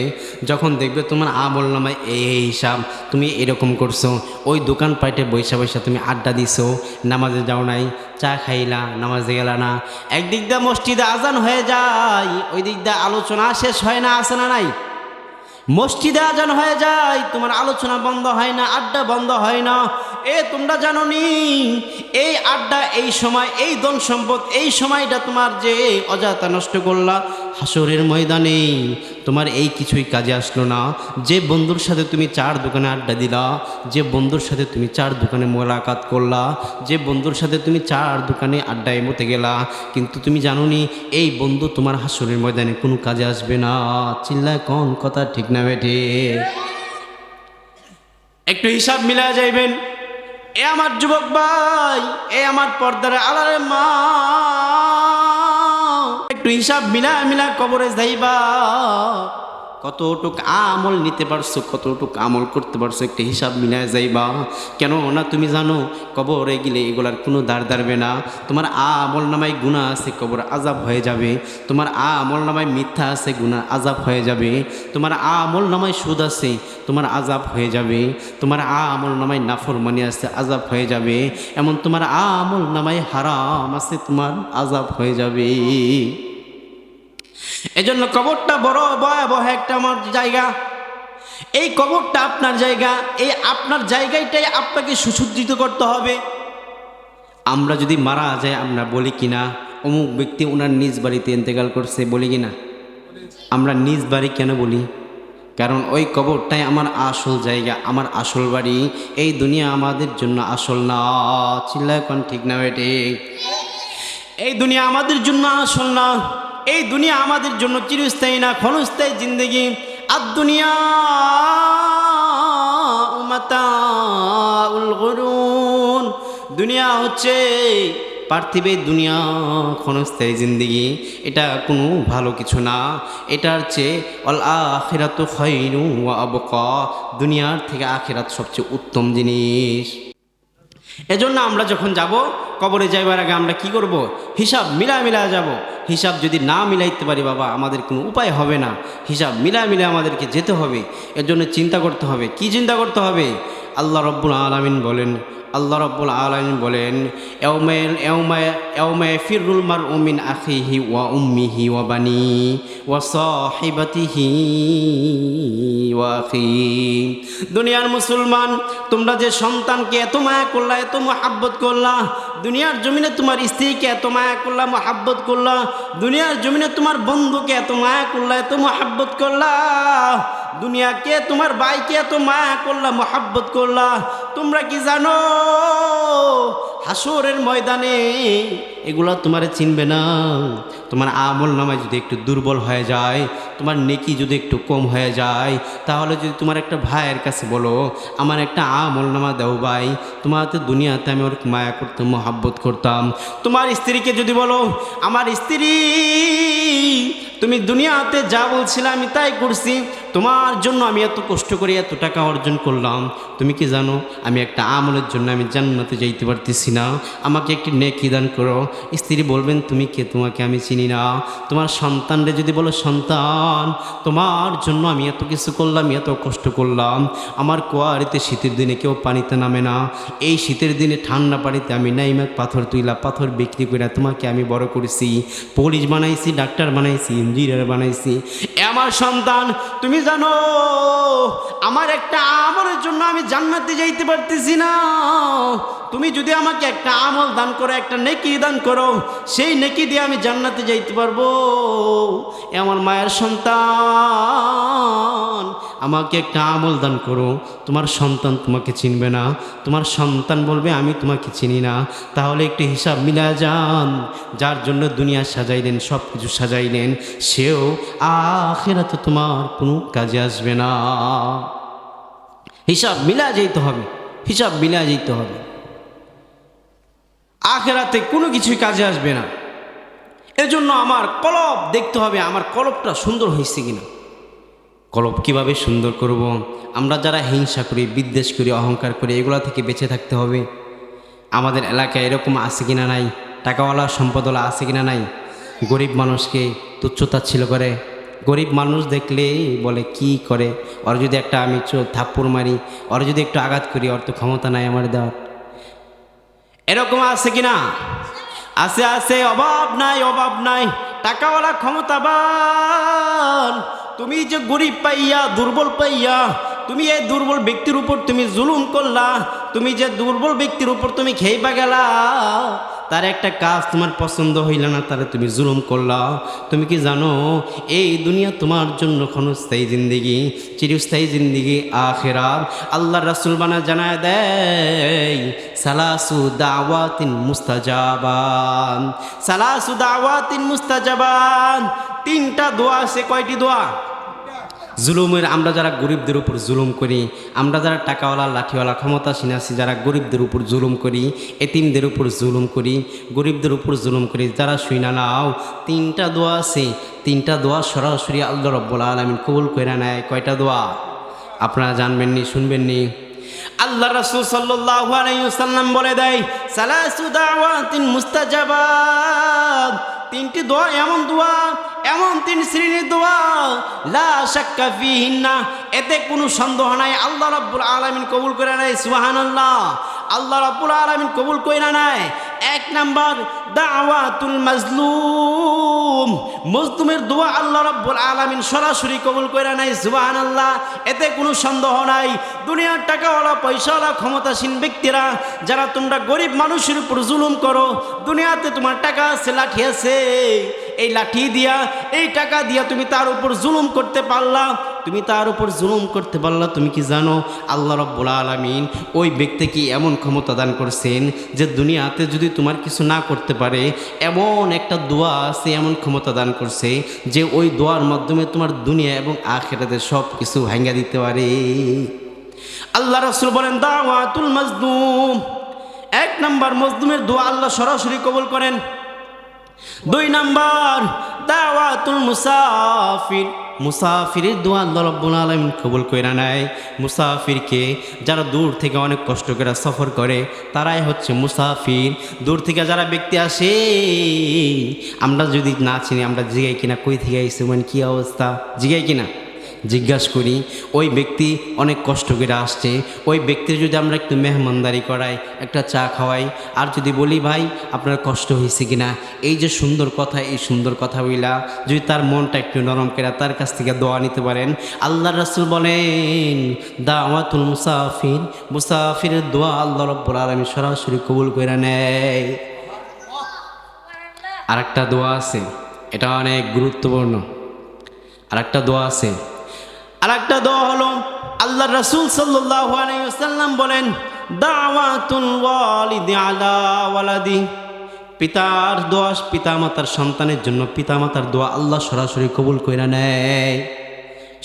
যখন দেখবে তোমার আমল নামায় এই হিসাব, তুমি এরকম করছো, ওই দোকান পাইটে বৈশা বৈশা তুমি আড্ডা দিছো, নামাজে যাও নাই, চা খাইলা, নামাজে গেলা না, একদিক দিয়ে মসজিদে আজান হয়ে যায়, ওই দিক দিয়ে আলোচনা শেষ হয় না, আছে না নাই? মসজিদে আজান হয়ে যায়, তোমার আলোচনা বন্ধ হয় না, আড্ডা বন্ধ হয় না। তোমরা জানো নি, এই আড্ডা, এই সময়, এই ধন সম্পদ, এই সময়টা তোমার যে অযথা নষ্ট করলা, হাসরের ময়দানে তোমার এই কিছুই কাজে আসলো না। যে বন্ধুর সাথে তুমি চার দোকানে আড্ডা দিলা, যে বন্ধুর সাথে তুমি চার দোকানে মোলাকাত করলা, যে বন্ধুর সাথে তুমি চার দোকানে আড্ডায় মতে গেলা, কিন্তু তুমি জানো নি এই বন্ধু তোমার হাসরের ময়দানে কোনো কাজে আসবে না। চিল্লায় কোন কথা ঠিক না বেঠে? একটু হিসাব মিলা যাইবেন। আমার যুবক ভাই, আমার পর্দার আলারে মা, একটু হিসাব মিলা কবরে যাইবা। কতটুক আমল নিতে পারছো, কতটুক আমল করতে পারছো, একটা হিসাব মিলায় যাইবা। কেন না তুমি জানো কবরে গেলে এগুলার কোনো দাঁড় দাঁড়বে না। তোমার আমল নামায় গুনাহ আছে, কবর আজাব হয়ে যাবে। তোমার আমল নামায় মিথ্যা আছে, গুনাহ আজাব হয়ে যাবে। তোমার আমল নামায় সুদ আছে, তোমার আজাব হয়ে যাবে। তোমার আমল নামায় নাফরমানি আছে, আজাব হয়ে যাবে। এমন তোমার আমল নামায় হারাম আছে, তোমার আজাব হয়ে যাবে। এজন্য কবরটা বড় ভয়াবহ একটা আমার জায়গা। এই কবরটা আপনার জায়গা, এই আপনার জায়গাটাই আপনাকে সুসজ্জিত করতে হবে। আমরা যদি মারা যায় আমরা বলি কিনা অমুক ব্যক্তি ওনার নিজ বাড়িতে ইন্তেকাল করছে, বলি কিনা? আমরা নিজ বাড়ি কেন বলি? কারণ ওই কবরটাই আমার আসল জায়গা, আমার আসল বাড়ি। এই দুনিয়া আমাদের জন্য আসল না। চিল্লায় কোন ঠিক না বেটে? এই দুনিয়া আমাদের জন্য আসল না। এই দুনিয়া আমাদের জন্য চিরস্থায়ী না, ক্ষণস্থায়ী জিন্দেগি। আর দুনিয়া মাতাউল গুরুর, দুনিয়া হচ্ছে পার্থিব দুনিয়া, ক্ষণস্থায়ী জিন্দেগি। এটা কোনো ভালো কিছু না। এটার চেয়ে আল আখিরাতু খায়রুন ওয়া আবকা, দুনিয়ার থেকে আখিরাত সবচেয়ে উত্তম জিনিস। এজন্য আমরা যখন যাব কবরে যাইবার আগে আমরা কি করব? হিসাব মিলা যাব। হিসাব যদি না মিলাইতে পারি বাবা, আমাদের কোনো উপায় হবে না। হিসাব মিলা আমাদেরকে যেতে হবে। এর জন্য চিন্তা করতে হবে। কি চিন্তা করতে হবে? আল্লাহ রাব্বুল আলামিন বলেন, আল্লাহ রাব্বুল আলামিন বলেন, ইয়াউমা ফিরুল মারউ মিন আখিহি ওয়া উম্মিহি ওয়া বানি ওয়া সাহিবাতিহি ওয়া আখি। দুনিয়ার মুসলমান, তোমরা যে সন্তানকে এত মায়া করলা, এত মহাব্বত করলা, দুনিয়ার জমিনে তোমার স্ত্রীকে এত মায়া করলা, মহাব্বত করলা, দুনিয়ার জমিনে তোমার বন্ধুকে এত মায়া করলা, এত মহাব্বত করলা, দুনিয়াকে তোমার ভাইকে এত মায়া করলা, মহাব্বত করলা, তোমরা কি জানো হাসরের ময়দানে এগুলা তোমারে চিনবে না। তোমার আমল নামায় যদি একটু দুর্বল হয়ে যায়, তোমার নেকি যদি একটু কম হয়ে যায়, তাহলে যদি তোমার একটা ভাইয়ের কাছে বলো আমার একটা আমল নামা দাও ভাই, তোমার তো দুনিয়াতে আমি ওর মায়া করতাম, মহাব্বত করতাম। তোমার স্ত্রীকে যদি বলো আমার স্ত্রী তুমি দুনিয়াতে যা বলছিলে আমি তাই করছি, তোমার জন্য আমি এত কষ্ট করে এত টাকা অর্জন করলাম, তুমি কি জানো আমি একটা আমলের জন্য আমি জান্নাতে যাইতে পারতেছি না, আমাকে একটি নেকি দান করো। স্ত্রী বলবেন তুমি কে, তোমাকে আমি চিনি না। তোমার সন্তানরে যদি বলো সন্তান তোমার জন্য আমি এত কিছু করলাম, এত কষ্ট করলাম, আমার কোয়ারিতে শীতের দিনে কেউ পানিতে নামে না, এই শীতের দিনে ঠান্ডা পানিতে আমি নাইমা পাথর তুইলা পাথর বিক্রি করে তোমাকে আমি বড় করেছি, পুলিশ বানাইছি, ডাক্তার বানাইছি, ইঞ্জিনিয়ার বানাইছি। আমার সন্তান তুমি জানো আমার একটা আমলের জন্য আমি জান্নাতে যাইতে পারতেছি না, তুমি যদি আমাকে একটা আমল দান করো, একটা নেকি দান করো, সেই নেকি দিয়ে আমি জান্নাতে যাইতে পারবো। আমার মায়ের সন্তান আমাকে একটা আমল দান করো। তোমার সন্তান তোমাকে চিনবে না, তোমার সন্তান বলবে আমি তোমাকে চিনি না। তাহলে একটু হিসাব মিলা যান, যার জন্য দুনিয়া সাজাইলেন, সব কিছু সাজাইলেন, সেও আখিরাতে তোমার কোনো কাজে আসবে না। হিসাব মিলা যেতে হবে, হিসাব মিলা যেতে হবে, আখিরাতে কোনো কিছুই কাজে আসবে না। এজন্য আমার কলব দেখতে হবে, আমার কলবটা সুন্দর হয়েছে কিনা। কলব কিভাবে সুন্দর করব? আমরা যারা হিংসা করি, বিদ্বেষ করি, অহংকার করি, এগুলা থেকে বেঁচে থাকতে হবে। আমাদের এলাকায় এরকম আছে কিনা নাই? টাকাওয়ালা সম্পদওয়ালা আছে কিনা নাই? গরিব মানুষকে তুচ্ছতাচ্ছিল করে, গরিব মানুষ দেখলে বলে কি করে, ওর যদি একটা আমি থাপ্পড় মারি, ওর যদি একটু আঘাত করি, ওর তো ক্ষমতা নাই আমার দেওয়ার। এরকম আছে কিনা? আছে, আছে, অভাব নাই, অভাব নাই। টাকাওয়ালা ক্ষমতাবান, তুমি যে গরিব পাইয়া, দুর্বল পাইয়া, তুমি এই দুর্বল ব্যক্তির উপর তুমি জুলুম করলা, তুমি যে দুর্বল ব্যক্তির উপর তুমি খেইবা গেলা, তার একটা কাজ তোমার পছন্দ হইল না, তারে তুমি জুলুম করলা। তুমি কি জানো এই দুনিয়া তোমার জন্য ক্ষণস্থায়ী জিন্দিগি, চিরস্থায়ী জিন্দিগি আখিরাত। আল্লাহ রাসূল বানা জানায় দেয় সালাসু দাওয়াতিন মুস্তাজাবান, সালাসু দাওয়াতিন মুস্তাজাবান। তিনটা দোয়া আছে। কয়টি দোয়া? জুলুমের, আমরা যারা গরিবদের উপর জুলুম করি, আমরা যারা টাকাওয়ালা লাঠিওয়ালা ক্ষমতাসীন আছি, যারা গরিবদের উপর জুলুম করি, এতিমদের উপর জুলুম করি, গরিবদের উপর জুলুম করি, যারা শুই না নাও, তিনটা দোয়া আছে। তিনটা দোয়া সরাসরি আল্লাহ রাব্বুল আলামিন কবুল করে নেয়। কয়টা দোয়া আপনারা জানবেননি, শুনবেননি? আল্লাহ রাসূল সাল্লাল্লাহু আলাইহি ওয়াসাল্লাম বলে দেয় সালাসু দাওয়াতিন মুস্তাজাবাত। তিনটি দোয়া এমন দোয়া, এমন তিন শ্রেণীর দোয়া, লা শাক্কা ফিহিন্না, এতে কোনো সন্দেহ নাই আল্লাহ রাব্বুল আলামিন কবুল করে নেয়। সুবহানাল্লাহ, আল্লাহ রাব্বুল আলামিন কবুল করে নেয়। এক নাম্বার দাওয়াতুল মাজলুম, মজলুমের দোয়া আল্লাহ রাব্বুল আলামিন সরাসরি কবুল করে নেয়। সুবহানাল্লাহ, এতে কোনো সন্দেহ নাই। দুনিয়ার টাকাওয়ালা পয়সাওয়ালা ক্ষমতাসীন ব্যক্তিরা যারা তোমরা গরিব মানুষের উপর জুলুম করো, দুনিয়াতে তোমার টাকা আছে, লাঠি আছে, এই লাঠি দিয়া, এই টাকা দিয়া তুমি তার উপর জুলুম করতে পারলা, তুমি তার উপর জুলুম করতে পারলা। তুমি কি জানো আল্লাহ রাব্বুল আলামিন ওই ব্যক্তিকে এমন ক্ষমতা দান করছেন যে দুনিয়াতে যদি তোমার কিছু না করতে পারে, এমন একটা দোয়া আছে, এমন ক্ষমতা দান করছে যে ওই দোয়ার মাধ্যমে তোমার দুনিয়া এবং আখিরাতে সব কিছু ভাঙা দিতে পারে। আল্লাহ রাসূল বলেন দাওয়াতুল মাজলুম, এক নাম্বার মজলুমের দোয়া আল্লাহ সরাসরি কবুল করেন। দুই নাম্বার দাওয়াতুল মুসাফির, মুসাফিরের দোয়া আল্লাহ রাব্বুল আলামিন কবুল কইরা নেয়। মুসাফিরকে যারা দূর থেকে অনেক কষ্ট করে সফর করে, তারাই হচ্ছে মুসাফির। দূর থেকে যারা ব্যক্তি আসে, আমরা যদি না চিনি, আমরা জিগাই কিনা কই থেকে আইছে, মানে কী অবস্থা, জিগাই কিনা, জিজ্ঞাসা করি। ওই ব্যক্তি অনেক কষ্ট করে আসছে, ওই ব্যক্তির যদি আমরা একটু মেহমানদারি করাই, একটা চা খাওয়াই, আর যদি বলি ভাই আপনার কষ্ট হয়েছে কিনা, এই যে সুন্দর কথা, এই সুন্দর কথা বইলা যদি তার মনটা একটু নরম করে তার কাছ থেকে দোয়া নিতে পারেন, আল্লাহ রাসূল বলেন দাওয়াতুল মুসাফির, মুসাফিরের দোয়া আল্লাহ রাব্বুল আলামিন সরাসরি কবুল করে নেয়। আরেকটা দোয়া আছে, এটা অনেক গুরুত্বপূর্ণ। আরেকটা দোয়া আছে, আরেকটা দোয়া হলো আল্লাহ রাসূল সাল্লাল্লাহু আলাইহি ওয়াসাল্লাম বলেন দাওয়াতুল ওয়ালিদি আলা ওয়ালাদি, পিতার দোয়া, পিতামাতার সন্তানের জন্য পিতামাতার দোয়া আল্লাহ সরাসরি কবুল কইরা নেয়।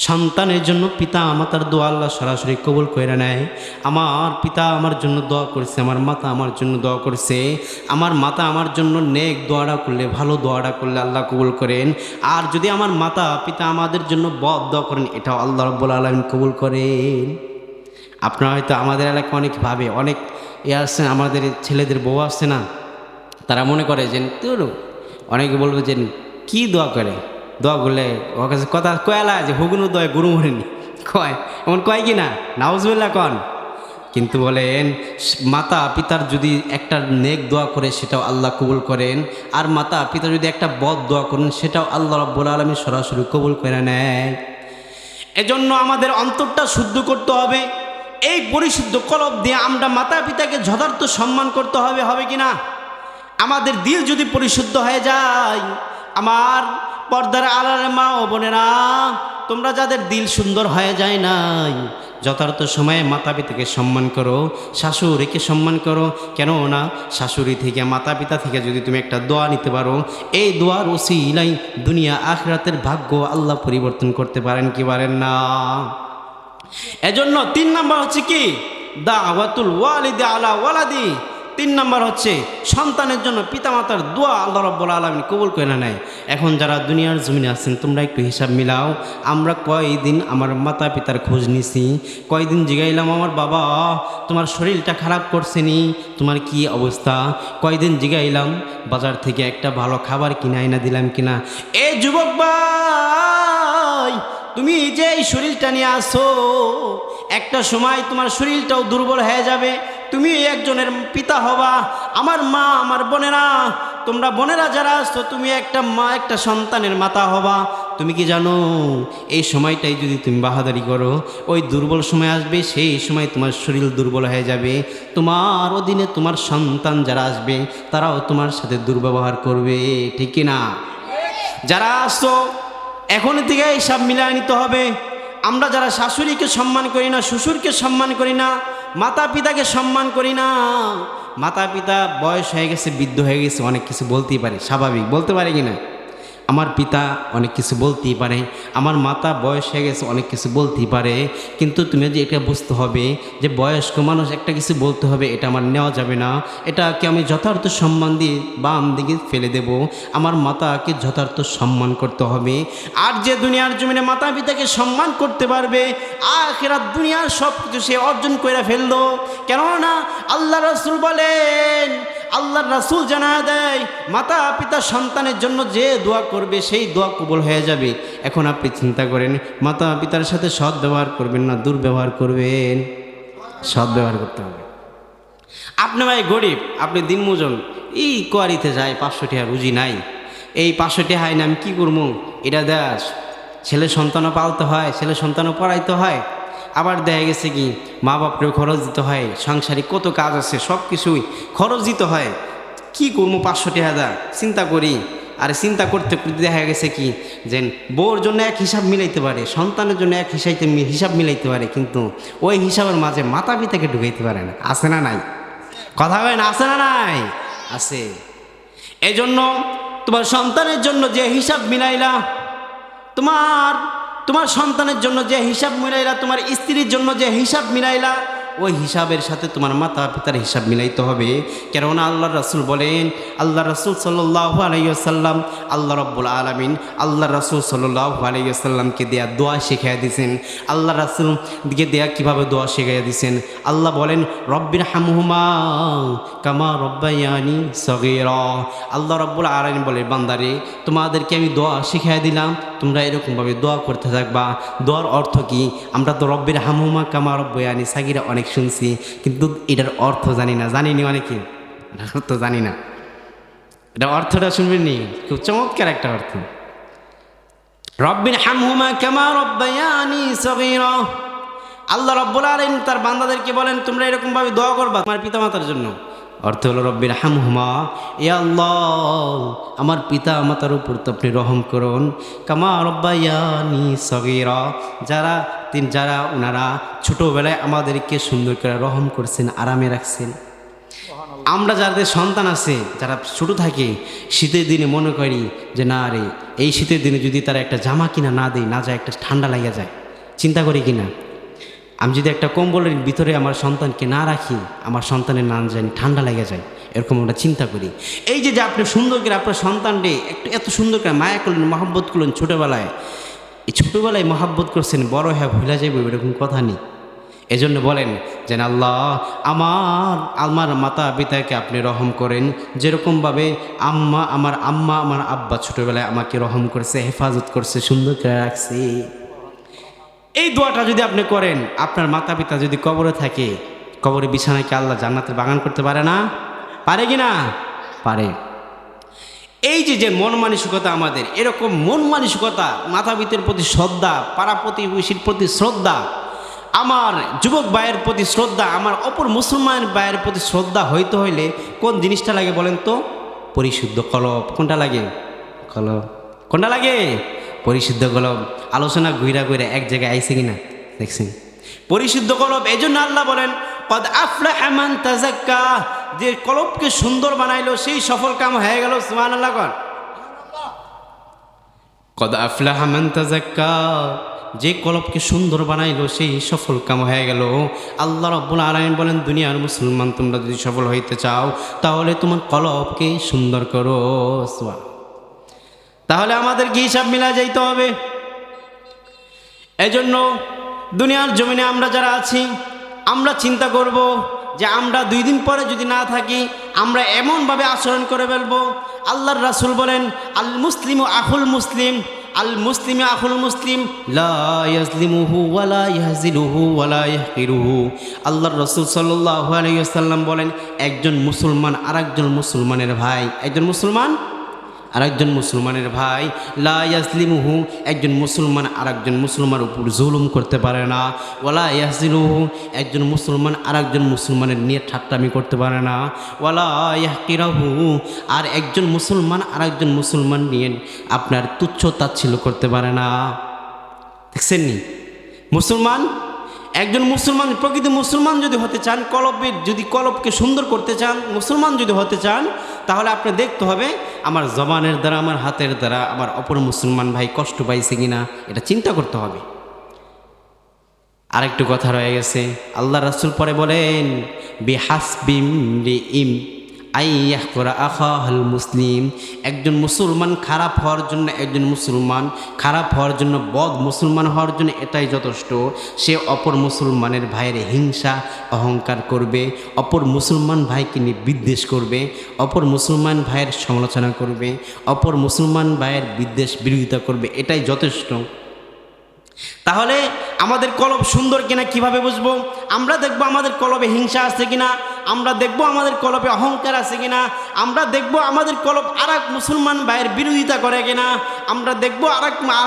সন্তানের জন্য পিতা মাতার দোয়া আল্লাহ সরাসরি কবুল কইরা নেয়। আমার পিতা আমার জন্য দোয়া করছে, আমার মাতা আমার জন্য দোয়া করছে, আমার মাতা আমার জন্য নেক দোয়াটা করলে, ভালো দোয়াটা করলে আল্লাহ কবুল করেন। আর যদি আমার মাতা পিতা আমাদের জন্য বদ দোয়া করেন, এটাও আল্লাহ রাব্বুল আলামিন কবুল করেন। আপনারা হয়তো আমাদের এলাকায় অনেক ভাবে, অনেক আসছে, আমাদের ছেলেদের বউ আসছে না, তারা মনে করে যে তোর, অনেকে বলবে যে কী দোয়া করে, দোয়া করলে ওর কাছে কথা কয়লা যে হুগুনো দোয়া গুরু মরেনি, কয় এমন কয় কি না, নাউজুবিল্লাহ কন। কিন্তু বলেন মাতা পিতার যদি একটা নেক দোয়া করে সেটাও আল্লাহ কবুল করেন, আর মাতা পিতা যদি একটা বদ দোয়া করেন সেটাও আল্লাহ রাব্বুল আলামিন সরাসরি কবুল করে নেয়। এজন্য আমাদের অন্তরটা শুদ্ধ করতে হবে। এই পরিশুদ্ধ কলব দিয়ে আমরা মাতা পিতাকে যথার্থ সম্মান করতে হবে, হবে কি না? আমাদের দিল যদি পরিশুদ্ধ হয়ে যায়, আমার পর্দার আড়ালের মা ও বোনেরা, তোমরা যাদের দিল সুন্দর হয়ে যায় নাই, যথার্থ সময়ে মাতা পিতাকে সম্মান করো, শাশুড়িকে সম্মান করো। কেন না, শাশুড়ি থেকে মাতা পিতা থেকে যদি তুমি একটা দোয়া নিতে পারো, এই দোয়ার ওসিলাই দুনিয়া আখিরাতের ভাগ্য আল্লাহ পরিবর্তন করতে পারেন কি পারেন না? এজন্য 3 নাম্বার হচ্ছে কি দাওয়াতুল ওয়ালিদি আলা ওয়ালাদি, 3 নম্বর হচ্ছে সন্তানের জন্য পিতামাতার দোয়া আল্লাহ রাব্বুল আলামিন কবুল করে নেয়। এখন যারা দুনিয়ার জমিনে আছেন তোমরা একটু হিসাব মিলাও, আমরা কয়দিন আমার মাতা পিতার খোঁজ নিছি, কয়দিন জিগাইলাম আমার বাবা তোমার শরীরটা খারাপ করছে নি, তোমার কি অবস্থা, কয়দিন জিগাইলাম বাজার থেকে একটা ভালো খাবার কিনে আইনা দিলাম কিনা। এ যুবক ভাই, তুমি যে এই শরীরটা নিয়ে আসো, একটা সময় তোমার শরীরটাও দুর্বল হয়ে যাবে, তুমি একজনের পিতা হবা। আমার মা, আমার বোনেরা, তোমরা বোনেরা যারা আসছো, তুমি একটা মা, একটা সন্তানের মাতা হবা। তুমি কি জানো এই সময়টাই যদি তুমি বাহাদুরি করো, ওই দুর্বল সময় আসবে, সেই সময় তোমার শরীর দুর্বল হয়ে যাবে, তোমার অধীনে তোমার সন্তান যারা আসবে তারাও তোমার সাথে দুর্ব্যবহার করবে, ঠিক কি না? যারা আসছো এখন থেকে সব মিলায় নিতে হবে। আমরা যারা শাশুড়িকে সম্মান করি না, শ্বশুরকে সম্মান করি না, মাতা পিতাকে সম্মান করি না, মাতা পিতা বয়স হয়ে গেছে, বৃদ্ধ হয়ে গেছে, অনেক কিছু বলতেই পারে, স্বাভাবিক, বলতে পারে কি না? আমার পিতা অনেক কিছু বলতেই পারে, আমার মাতা বয়স হয়ে গেছে, অনেক কিছু বলতেই পারে, কিন্তু তুমি যে এটা বুঝতে হবে যে বয়স্ক মানুষ একটা কিছু বলতে হবে, এটা আমার নেওয়া যাবে না, এটাকে আমি যথার্থ সম্মান দিয়ে বাম দিকে ফেলে দেব। আমার মাতাকে যথার্থ সম্মান করতে হবে। আর যে দুনিয়ার জমিনে মাতা পিতাকে সম্মান করতে পারবে, আখিরাত দুনিয়ার সব কিছু সে অর্জন করে ফেললো। কেননা আল্লাহ রাসূল বলেন, আল্লাহর রাসূল জানা দেয়, মাতা পিতা সন্তানের জন্য যে দোয়া করবে সেই দোয়া কবুল হয়ে যাবে। এখন আপনি চিন্তা করেন, মাতা পিতার সাথে সৎ ব্যবহার করবেন না দুর্ব্যবহার করবেন? সৎ ব্যবহার করতে হবে। আপনি ভাই গরিব, আপনি দিনমজুর, এই কোয়ারিতে যায় 500 টাকা রুজি নাই, এই 500 টাকা হয় না, আমি কী করবো? এটা দেশ ছেলে সন্তানও পালতে হয়, ছেলে সন্তানও পড়াইতে হয়, আবার দেখা গেছে কি মা বাপরেও খরচ দিতে হয়, সাংসারিক কত কাজ আছে, সব কিছুই খরচ দিতে হয়। কি করবো 500 টাকা দা, চিন্তা করি। আর চিন্তা করতে করতে দেখা গেছে কি যে বউর জন্য এক হিসাব মিলাইতে পারে, সন্তানের জন্য এক হিসাব মিলাইতে পারে, কিন্তু ওই হিসাবের মাঝে মাতা পিতাকে ঢুকাইতে পারে না। আছে না নাই? কথা হয় না, আছে না নাই? আছে। এই জন্য তোমার সন্তানের জন্য যে হিসাব মিলাইলা, তোমার সন্তানের জন্য যে হিসাব মিলাইলা, তোমার স্ত্রীর জন্য যে হিসাব মিলাইলা, ওই হিসাবের সাথে তোমার মাতা পিতার হিসাব মিলাইতে হবে। কেননা আল্লাহ রাসূল বলেন, আল্লাহ রাসূল সাল্লাল্লাহু আলাইহি ওয়াসাল্লাম, আল্লাহ রাব্বুল আলামিন আল্লাহ রাসূল সাল্লাল্লাহু আলাইহি ওয়াসাল্লামকে দেয়া দোয়া শিখিয়ে দিয়েছেন। আল্লাহ রাসূলকে দেয়া কিভাবে দোয়া শিখিয়ে দিয়েছেন? আল্লাহ বলেন, রব্বির হামহুমা কামা রব্বায়ানি সগীরা। আল্লাহ রাব্বুল আলামিন বলে, বান্দারে তোমাদেরকে আমি দোয়া শিখিয়ে দিলাম, তোমরা এরকমভাবে দোয়া করতে থাকবা। দোয়ার অর্থ কি? আমরা তো রব্বির হামহুমা কামা রব্বায়ানি সগীরা অনেক শুনছি, কিন্তু এটার অর্থ জানি না, জানিনি অনেকে, অর্থ জানি না। এটা অর্থটা শুনবেন নি, খুব চমৎকার একটা অর্থ। রব্বির হামহুমা কামা রব্বায়ানি সগীরা। আল্লাহ রাব্বুল আলামিন তার বান্দাদেরকে বলেন, তোমরা এরকম ভাবে দোয়া করবা তোমার পিতামাতার জন্য। অর্থ হলো রব্বির হামহুমা, ইয়া আল্লাহ আমার পিতা মাতার উপর তো আপনি রহম করুন, কামা রব্বায়ানি সগীরা, যারা ওনারা ছোটোবেলায় আমাদেরকে সুন্দর করে রহম করছেন, আরামে রাখছেন। আমরা যাদের সন্তান আছে, যারা ছোটো থাকে, শীতের দিনে মনে করি যে না রে, এই শীতের দিনে যদি তারা একটা জামা কিনা না দেয়, না যায়, একটা ঠান্ডা লাগিয়ে যায়, চিন্তা করি কিনা? আমি যদি একটা কম্বলের ভিতরে আমার সন্তানকে না রাখি, আমার সন্তানের না জানি ঠান্ডা লেগে যায়, এরকম আমরা চিন্তা করি। এই যে আপনি সুন্দর করে আপনার সন্তানকে একটু এত সুন্দর করে মায়া করলেন, মহব্বত করলেন ছোটোবেলায়, এই ছোটোবেলায় মহব্বত করছেন, বড় হ্যাঁ ভুলে যাবে এরকম কথা নেই। এজন্য বলেন যে আল্লাহ আমার মাতা পিতাকে আপনি রহম করেন, যেরকমভাবে আমার আম্মা আমার আব্বা ছোটোবেলায় আমাকে রহম করেছে, হেফাজত করছে, সুন্দর করে রাখছে। এই দোয়াটা যদি আপনি করেন, আপনার মাতা পিতা যদি কবরে থাকে, কবরে বিছানাকে আল্লাহ জান্নাতের বাগান করতে পারে না? পারে কি না? পারে। এই যে মন মানসিকতা আমাদের, এরকম মন মানসিকতা, মাতা পিতার প্রতি শ্রদ্ধা, পাড়া প্রতিবেশীর প্রতি শ্রদ্ধা, আমার যুবক ভাইয়ের প্রতি শ্রদ্ধা, আমার অপর মুসলমান ভাইয়ের প্রতি শ্রদ্ধা হইতে হইলে কোন জিনিসটা লাগে বলেন তো? পরিশুদ্ধ কলব। কোনটা লাগে? কলব। কোনটা লাগে? পরিশুদ্ধ কলব। আলোচনা ঘুরা ঘুরে এক জায়গায় আইছে কিনা দেখছেন? পরিশুদ্ধ কলব। এই জন্য আল্লাহ বলেন, কদ আফলাহা মান তাযাক্কা, যে কলবকে সুন্দর বানাইলো সেই সফল কাম হয়ে গেল। সুবহানাল্লাহ। কদ আফলাহা মান তাযাক্কা, যে কলবকে সুন্দর বানাইলো সেই সফল কাম হয়ে গেল। আল্লাহ রাব্বুল আলামিন বলেন, দুনিয়ার মুসলমান তোমরা যদি সফল হইতে চাও তাহলে তোমার কলবকে সুন্দর করো। তাহলে আমাদেরকে হিসাব মিলা যাইতে হবে। এজন্য দুনিয়ার জমিনে আমরা যারা আছি আমরা চিন্তা করব যে আমরা 2 দিন পরে যদি না থাকি আমরা এমনভাবে আচরণ করে ফেলবো। আল্লাহর রাসূল বলেন, আল মুসলিমু আখুল মুসলিম, আল মুসলিমু আখুল মুসলিম লা ইয়াজলিমুহু ওয়ালা ইয়াহজিলুহু ওয়ালা ইয়াহকিরুহু। আল্লাহর রাসূল সাল্লাল্লাহু আলাইহি ওয়াসাল্লাম বলেন, একজন মুসলমান আরেকজন মুসলমানের ভাই, একজন মুসলমান আরেকজন মুসলমানের ভাই, লা ইয়াজলিমুহু, একজন মুসলমান আরেকজন মুসলমানের উপর জুলুম করতে পারে না, ওয়ালা ইয়াহজিলুহু, একজন মুসলমান আরেকজন মুসলমানের নিয়ে ঠাট্টামি করতে পারে না, ওয়ালা ইয়াহকিরাহু, আর একজন মুসলমান আরেকজন মুসলমান নিয়ে আপনার তুচ্ছ তাচ্ছিল্য করতে পারে না। দেখছেন নি? মুসলমান একজন মুসলমান, প্রকৃত মুসলমান যদি হতে চান, কলবকে সুন্দর করতে চান, মুসলমান যদি হতে চান, তাহলে আপনি দেখতে হবে আমার জবানের দ্বারা, আমার হাতের দ্বারা আমার অপর মুসলমান ভাই কষ্ট পাইছে কিনা, এটা চিন্তা করতে হবে। আরেকটু কথা রয়ে গেছে, আল্লাহ রাসূল পরে বলেন, বিহাসবিম লিইম আইয়াহকুরা আখাহুল মুসলিম, একজন মুসলমান খারাপ হওয়ার জন্য, একজন মুসলমান খারাপ হওয়ার জন্য, বদ মুসলমান হওয়ার জন্য এটাই যথেষ্ট, সে অপর মুসলমানের ভাইয়ের হিংসা অহংকার করবে, অপর মুসলমান ভাইকে নিয়ে বিদ্বেষ করবে, অপর মুসলমান ভাইয়ের সমালোচনা করবে, অপর মুসলমান ভাইয়ের বিরোধিতা করবে, এটাই যথেষ্ট। তাহলে আমাদের কলব সুন্দর কিনা কিভাবে বুঝবো? আমরা দেখব আমাদের কলবে হিংসা আছে কিনা, আমরা দেখব আমাদের কলবে অহংকার আছে কিনা, আমরা দেখব আমাদের কলব আরেক মুসলমান ভাইয়ের বিরোধিতা করে কিনা, আমরা দেখব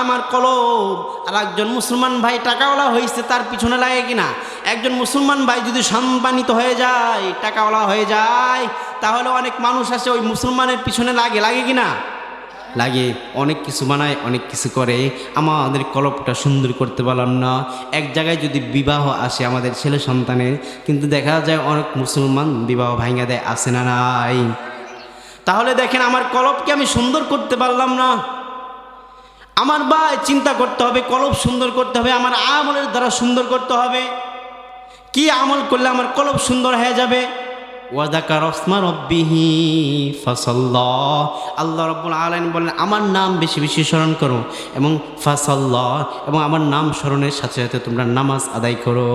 আমার কলব আরেকজন মুসলমান ভাই টাকাওয়ালা হয়েছে তার পিছনে লাগে কিনা। একজন মুসলমান ভাই যদি সম্মানিত হয়ে যায়, টাকাওয়ালা হয়ে যায়, তাহলে অনেক মানুষ আছে ওই মুসলমানের পিছনে লাগে কিনা, লাগে, অনেক কিছু বানায়, অনেক কিছু করে। আমাদের কলবটা সুন্দর করতে পারলাম না। এক জায়গায় যদি বিবাহ আসে আমাদের ছেলে সন্তানের, কিন্তু দেখা যায় অনেক মুসলমান বিবাহ ভাঙা দেয়, আসে না নাই? তাহলে দেখেন আমার কলবকে আমি সুন্দর করতে পারলাম না। আমার ভাই চিন্তা করতে হবে, কলব সুন্দর করতে হবে, আমার আমলের দ্বারা সুন্দর করতে হবে। কি আমল করলে আমার কলব সুন্দর হয়ে যাবে? ওয়াযাকারা ইসমা রাব্বিহি ফাসাল্লা, আল্লাহ রাব্বুল আলামিন বলেন আমার নাম বেশি বেশি স্মরণ করো এবং ফাসাল্লা, এবং আমার নাম স্মরণের সাথে সাথে তোমরা নামাজ আদায় করো।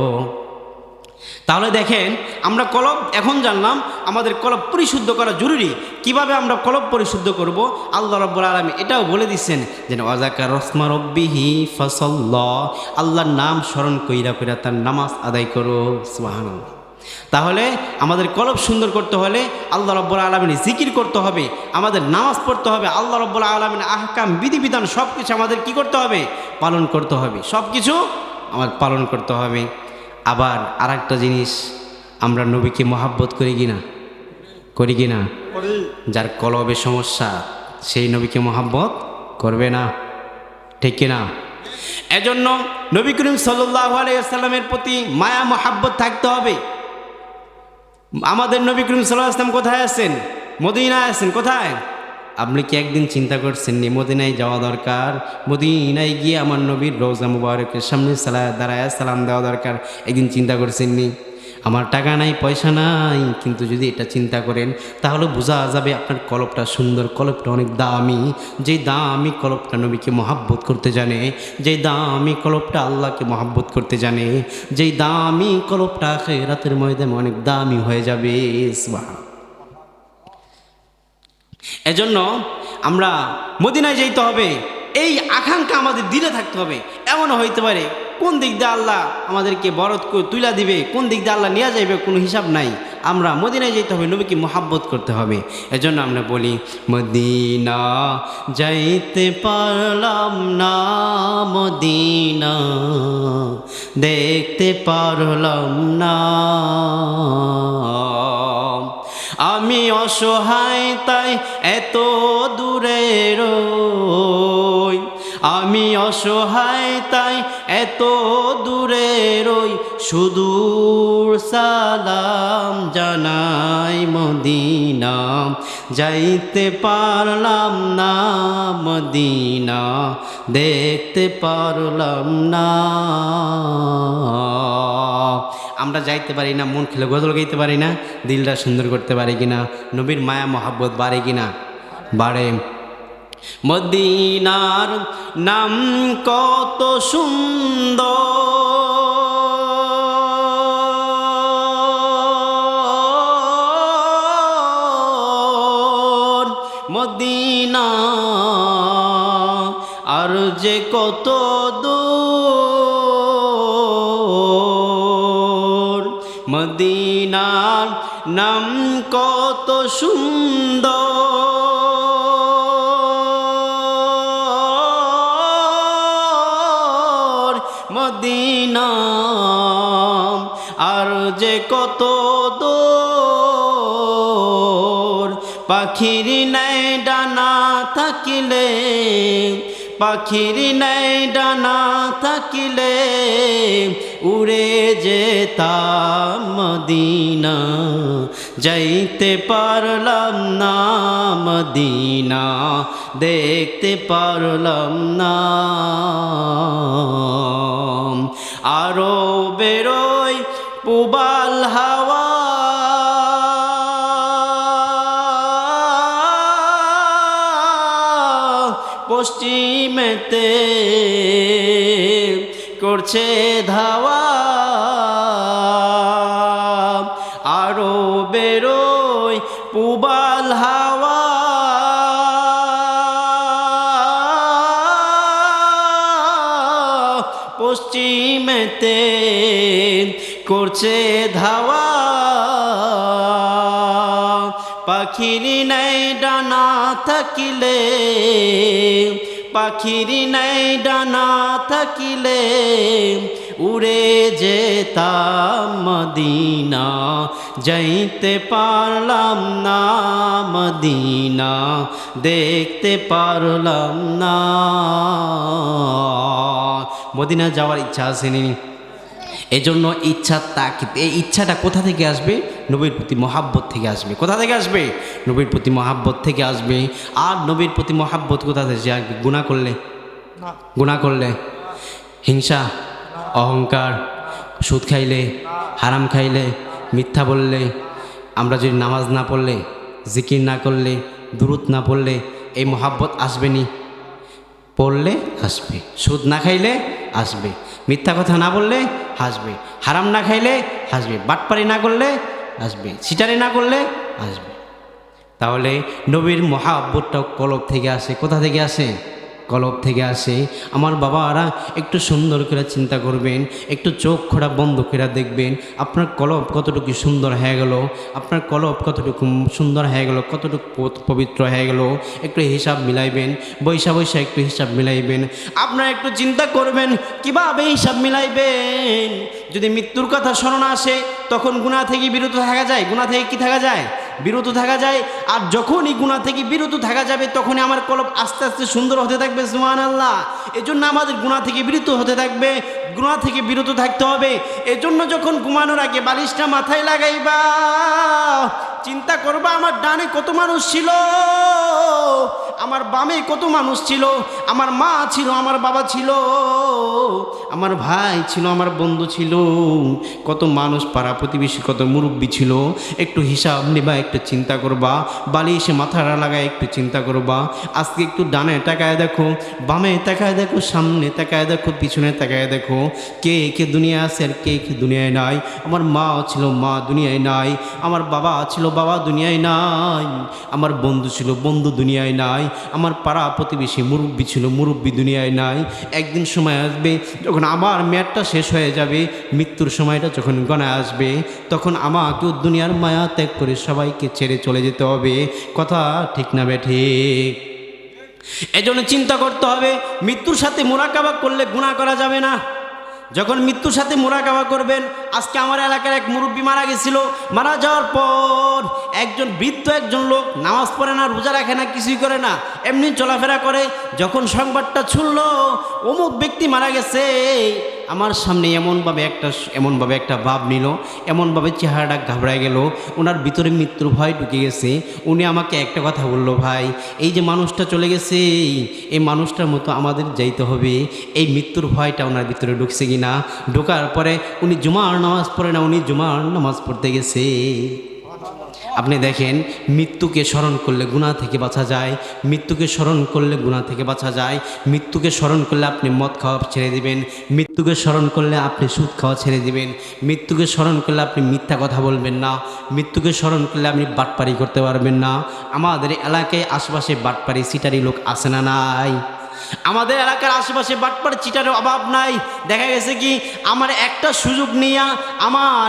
তাহলে দেখেন আমরা কলব এখন জানলাম আমাদের কলব পরিশুদ্ধ করা জরুরি। কিভাবে আমরা কলব পরিশুদ্ধ করব? আল্লাহ রাব্বুল আলামিন এটাও বলে দিচ্ছেন যে ওয়াযাকারা ইসমা রাব্বিহি ফাসাল্লা, আল্লাহর নাম স্মরণ কইরা কইরা তার নামাজ আদায় করো। সুবহানাল্লাহ। তাহলে আমাদের কলব সুন্দর করতে হলে আল্লাহ রাব্বুল আলামিনের জিকির করতে হবে, আমাদের নামাজ পড়তে হবে, আল্লাহ রাব্বুল আলামিনের আহকাম বিধিবিধান সব কিছু আমাদের কি করতে হবে? পালন করতে হবে, সব কিছু আমার পালন করতে হবে। আবার আরেকটা জিনিস, আমরা নবীকে মহাব্বত করি কিনা? যার কলবে সমস্যা সেই নবীকে মহাব্বত করবে না, ঠিক কিনা? এজন্য নবী করিম সাল্লাল্লাহু আলাইহি ওয়াসাল্লামের প্রতি মায়া মহাব্বত থাকতে হবে। আমাদের নবী করিম সাল্লাল্লাহু আলাইহি ওয়াসাল্লাম কোথায় আছেন? মদিনায় আছেন। কোথায়? আপনি কি একদিন চিন্তা করছেন নি মদিনায় যাওয়া দরকার, মদিনায় গিয়ে আমার নবীর রওজা মুবারকের সামনে দাঁড়ায় সালাম দেওয়া দরকার? একদিন চিন্তা করছেন নি? আমার টাকা নাই, পয়সা নাই, কিন্তু যদি এটা চিন্তা করেন তাহলে বোঝা যাবে আপনার কলবটা সুন্দর, কলবটা অনেক দামি। যেই দামি কলবটা নবীকে মহাব্বত করতে জানে, যেই দামি কলবটা আল্লাহকে মহাব্বত করতে জানে, যেই দামি কলবটা আখিরাতের ময়দানে অনেক দামি হয়ে যাবে। সুবহানাল্লাহ। এজন্য আমরা মদিনায় যাইতে হবে, এই আকাঙ্ক্ষা আমাদের দিলে থাকতে হবে। এমনও হইতে পারে কোন দিক দিয়ে আল্লাহ আমাদেরকে বরত তুলা দিবে, কোন দিক দিয়ে আল্লাহ নিয়ে যাইবে, কোনো হিসাব নাই। আমরা মদিনায় যেতে হবে, নবীকে মহাব্বত করতে হবে। এজন্য আমরা বলি মদিনা যাইতে পারলাম না, মদিনা দেখতে পারলাম না, আমি অসহায় তাই এত দূরে রই, আমি অসহায় তাই এত দূরের ওই সুদূর সালাম জানাই মদিনা, যাইতে পারলাম না মদিনা, দেখতে পারলাম না। আমরা যাইতে পারি না, মন খেলে গজল গাইতে পারি না, দিলটা সুন্দর করতে পারি কিনা, নবীর মায়া মহাব্বত বাড়ে কিনা? বাড়ে। মদিনার নাম কত সুন্দর, মদিনা আর যে কত দূর, মদিনার নাম কত সুন্দর, মদিনা আর যে কত দূর। পাখির নাই ডানা থাকিলে, পাখির নাই ডানা থাকিলে, উড়ে যেতাম মদিনা, যাইতে পারলাম না মদিনা, দেখতে পারলাম না। আরো বেরোয় পুবাল হাওয়া, পশ্চিমেতে করছে ধাওয়া, আরো বেরোয় পুবাল হাওয়া, পশ্চিমেতে করছে ধাওয়া। পাখির নাই ডানা থাকিলে, পাখির নাই ডানা থাকিলে, উড়ে যেতাম মদিনা, যাইতে পারলাম না মদিনা, দেখতে পারলাম না। মদিনা যাওয়ার ইচ্ছা আসেনি, এজন্য ইচ্ছা তাকিদ। এই ইচ্ছাটা কোথা থেকে আসবে? নবীর প্রতি মহাব্বত থেকে আসবে। কোথা থেকে আসবে? নবীর প্রতি মহাব্বত থেকে আসবে। আর নবীর প্রতি মহাব্বত কোথা থেকে আসবে? গুনাহ করলে, গুনাহ করলে, হিংসা, অহংকার, সুদ খাইলে, হারাম খাইলে, মিথ্যা বললে, আমরা যদি নামাজ না পড়লে, জিকির না করলে, দুরূদ না পড়লে এই মহাব্বত আসবে নি? পড়লে আসবে। সুদ না খাইলে আসবে, মিথ্যা কথা না বললে হাসবে, হারাম না খাইলে হাসবে, বাটপারি না করলে আসবে, সিটারি না করলে আসবে। তাহলে নবীর মহাব্বতটাও কলব থেকে আসে। কোথা থেকে আসে? কলব থেকে আসে। আমার বাবারা একটু সুন্দর করে চিন্তা করবেন, একটু চোখ খোড়া বন্ধ করে দেখবেন আপনার কলব কতটুকু সুন্দর হয়ে গেল, আপনার কলব কতটুকু সুন্দর হয়ে গেল, কতটুকু পবিত্র হয়ে গেল। একটু হিসাব মিলাইবেন, বৈশা বৈশা একটু হিসাব মিলাইবেন। আপনারা একটু চিন্তা করবেন কিভাবে হিসাব মিলাইবেন। যদি মৃত্যুর কথা স্মরণ আসে তখন গুনাহ থেকে বিরত থাকা যায়। গুনাহ থেকে কি থাকা যায়? বিরত থাকা যায়। আর যখনই গুনাহ থেকে বিরত থাকা যাবে তখনই আমার কলব আস্তে আস্তে সুন্দর হতে থাকবে। সুবহানাল্লাহ। এজন্য আমাদের গুনাহ থেকে বিরত হতে থাকবে, গুনাহ থেকে বিরত থাকতে হবে। এজন্য যখন ঘুমানোর আগে বালিশটা মাথায় লাগাইবা, চিন্তা করবা আমার ডানে কত মানুষ ছিল, আমার বামে কত মানুষ ছিল, আমার মা ছিল, আমার বাবা ছিল, আমার ভাই ছিল, আমার বন্ধু ছিল, কত মানুষ, পাড়া প্রতিবেশী, কত মুরব্বী ছিল। একটু হিসাব নেবা, একটু চিন্তা করবা। বালিশে মাথাটা লাগায় একটু চিন্তা করবা। আজকে একটু ডানে তাকায় দেখো, বামে তাকায় দেখো, সামনে তাকায় দেখো, পিছনে তাকায় দেখো, কে কে দুনিয়া আছে আর কে কে দুনিয়ায় নাই। আমার মা ছিল, মা দুনিয়ায় নাই। আমার বাবা ছিল, বাবা দুনিয়ায় নাই। আমার বন্ধু ছিল, বন্ধু দুনিয়ায় নাই। আমার পাড়া প্রতিবেশী মুরব্বী ছিল, মুরব্বী দুনিয়ায় নাই। একদিন সময় আসবে যখন আমার মেয়াদটা শেষ হয়ে যাবে, মৃত্যুর সময়টা যখন গণায় আসবে, তখন আমাকেও দুনিয়ার মায়া ত্যাগ করে সবাইকে ছেড়ে চলে যেতে হবে। কথা ঠিক না বেঠিক? এজন্য চিন্তা করতে হবে, মৃত্যুর সাথে মুরাকাবা করলে গুনাহ করা যাবে না। যখন মৃত্যুর সাথে মোরাকাবা করবেন। আজকে আমার এলাকার এক মুরব্বী মারা গেছিল। মারা যাওয়ার পর একজন বৃদ্ধ একজন লোক, নামাজ পড়ে না, রোজা রাখে না, কিছুই করে না, এমনি চলাফেরা করে। যখন সংবাদটা শুনল অমুক ব্যক্তি মারা গেছে, আমার সামনে এমনভাবে একটা ভাব নিল, এমনভাবে চেহারাটা ঘাবড়ায় গেল, ওনার ভিতরে মৃত্যুর ভয় ঢুকে গেছে। উনি আমাকে একটা কথা বলল, ভাই এই যে মানুষটা চলে গেছে, এই মানুষটার মতো আমাদের যাইতে হবে। এই মৃত্যুর ভয়টা ওনার ভিতরে ঢুকছে কিনা। ঢোকার পরে উনি জুমার নামাজ পড়ে না, উনি জুমার নামাজ পড়তে গেছে। আপনি দেখেন, মৃত্যুকে স্মরণ করলে গুনাহ থেকে বাঁচা যায়, মৃত্যুকে স্মরণ করলে গুনাহ থেকে বাঁচা যায়। মৃত্যুকে স্মরণ করলে আপনি মদ খাওয়া ছেড়ে দিবেন, মৃত্যুকে স্মরণ করলে আপনি সুদ খাওয়া ছেড়ে দিবেন, মৃত্যুকে স্মরণ করলে আপনি মিথ্যা কথা বলবেন না, মৃত্যুকে স্মরণ করলে আপনি বাটপারি করতে পারবেন না। আমাদের এলাকায় আশেপাশে বাটপারি সিটারি লোক আছে না নাই? আমাদের এলাকার আশেপাশে বাটপার চিটারের অভাব নাই। দেখা গেছে কি, আমার একটা সুযোগ নিয়ে আমার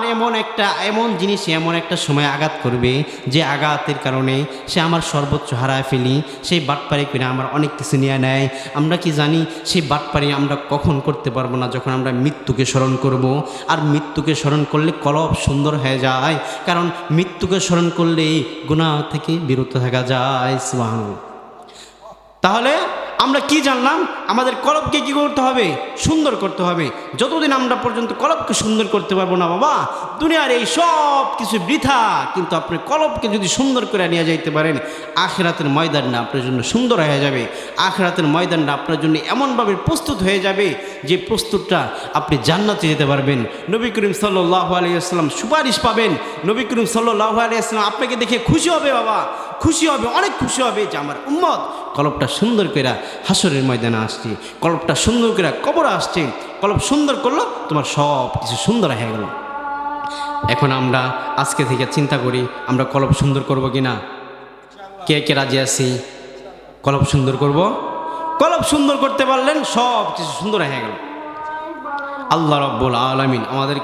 এমন জিনিস এমন একটা সময় আঘাত করবে, যে আঘাতের কারণে সে আমার সর্বোচ্চ হারায় ফেলি। সেই বাটপারি করে আমার অনেক কিছু নিয়ে নেয়। আমরা কি জানি সেই বাটপারি আমরা কখন করতে পারবো না? যখন আমরা মৃত্যুকে স্মরণ করব। আর মৃত্যুকে স্মরণ করলে কলব সুন্দর হয়ে যায়, কারণ মৃত্যুকে স্মরণ করলে গুনাহ থেকে বিরত থাকা যায়। সুবহানাল্লাহ। তাহলে আমরা কি জানলাম? আমাদের কলবকে কি করতে হবে? সুন্দর করতে হবে। যতদিন আমরা পর্যন্ত কলবকে সুন্দর করতে পারবো না বাবা, দুনিয়ার এই সব কিছু বৃথা। কিন্তু আপনি কলবকে যদি সুন্দর করে নিয়ে যাইতে পারেন, আখিরাতের ময়দানটা আপনার জন্য সুন্দর হয়ে যাবে। আখিরাতের ময়দানটা আপনার জন্য এমনভাবে প্রস্তুত হয়ে যাবে যে প্রস্তুতটা আপনি জান্নাতে যেতে পারবেন। নবী করিম সাল্লাল্লাহু আলাইহি ওয়াসাল্লাম সুপারিশ পাবেন। নবী করিম সাল্লাল্লাহু আলাইহি ওয়াসাল্লাম আপনাকে দেখে খুশি হবে বাবা, খুশি হবে, অনেক খুশি হবে যে আমার উম্মত কলবটা সুন্দর করে হাসরের ময়দানে আসছে, কলবটা সুন্দর করে কবরে আসছে। কলব সুন্দর করলো, তোমার সব কিছু সুন্দর হয়ে গেল। এখন আমরা আজকে থেকে চিন্তা করি, আমরা কলব সুন্দর করব কি না? কে কে রাজি আছি? কলব সুন্দর করব। কলব সুন্দর করতে পারলেন সব কিছু সুন্দর হয়ে গেল। আল্লাহ রাব্বুল আলামিন আমাদের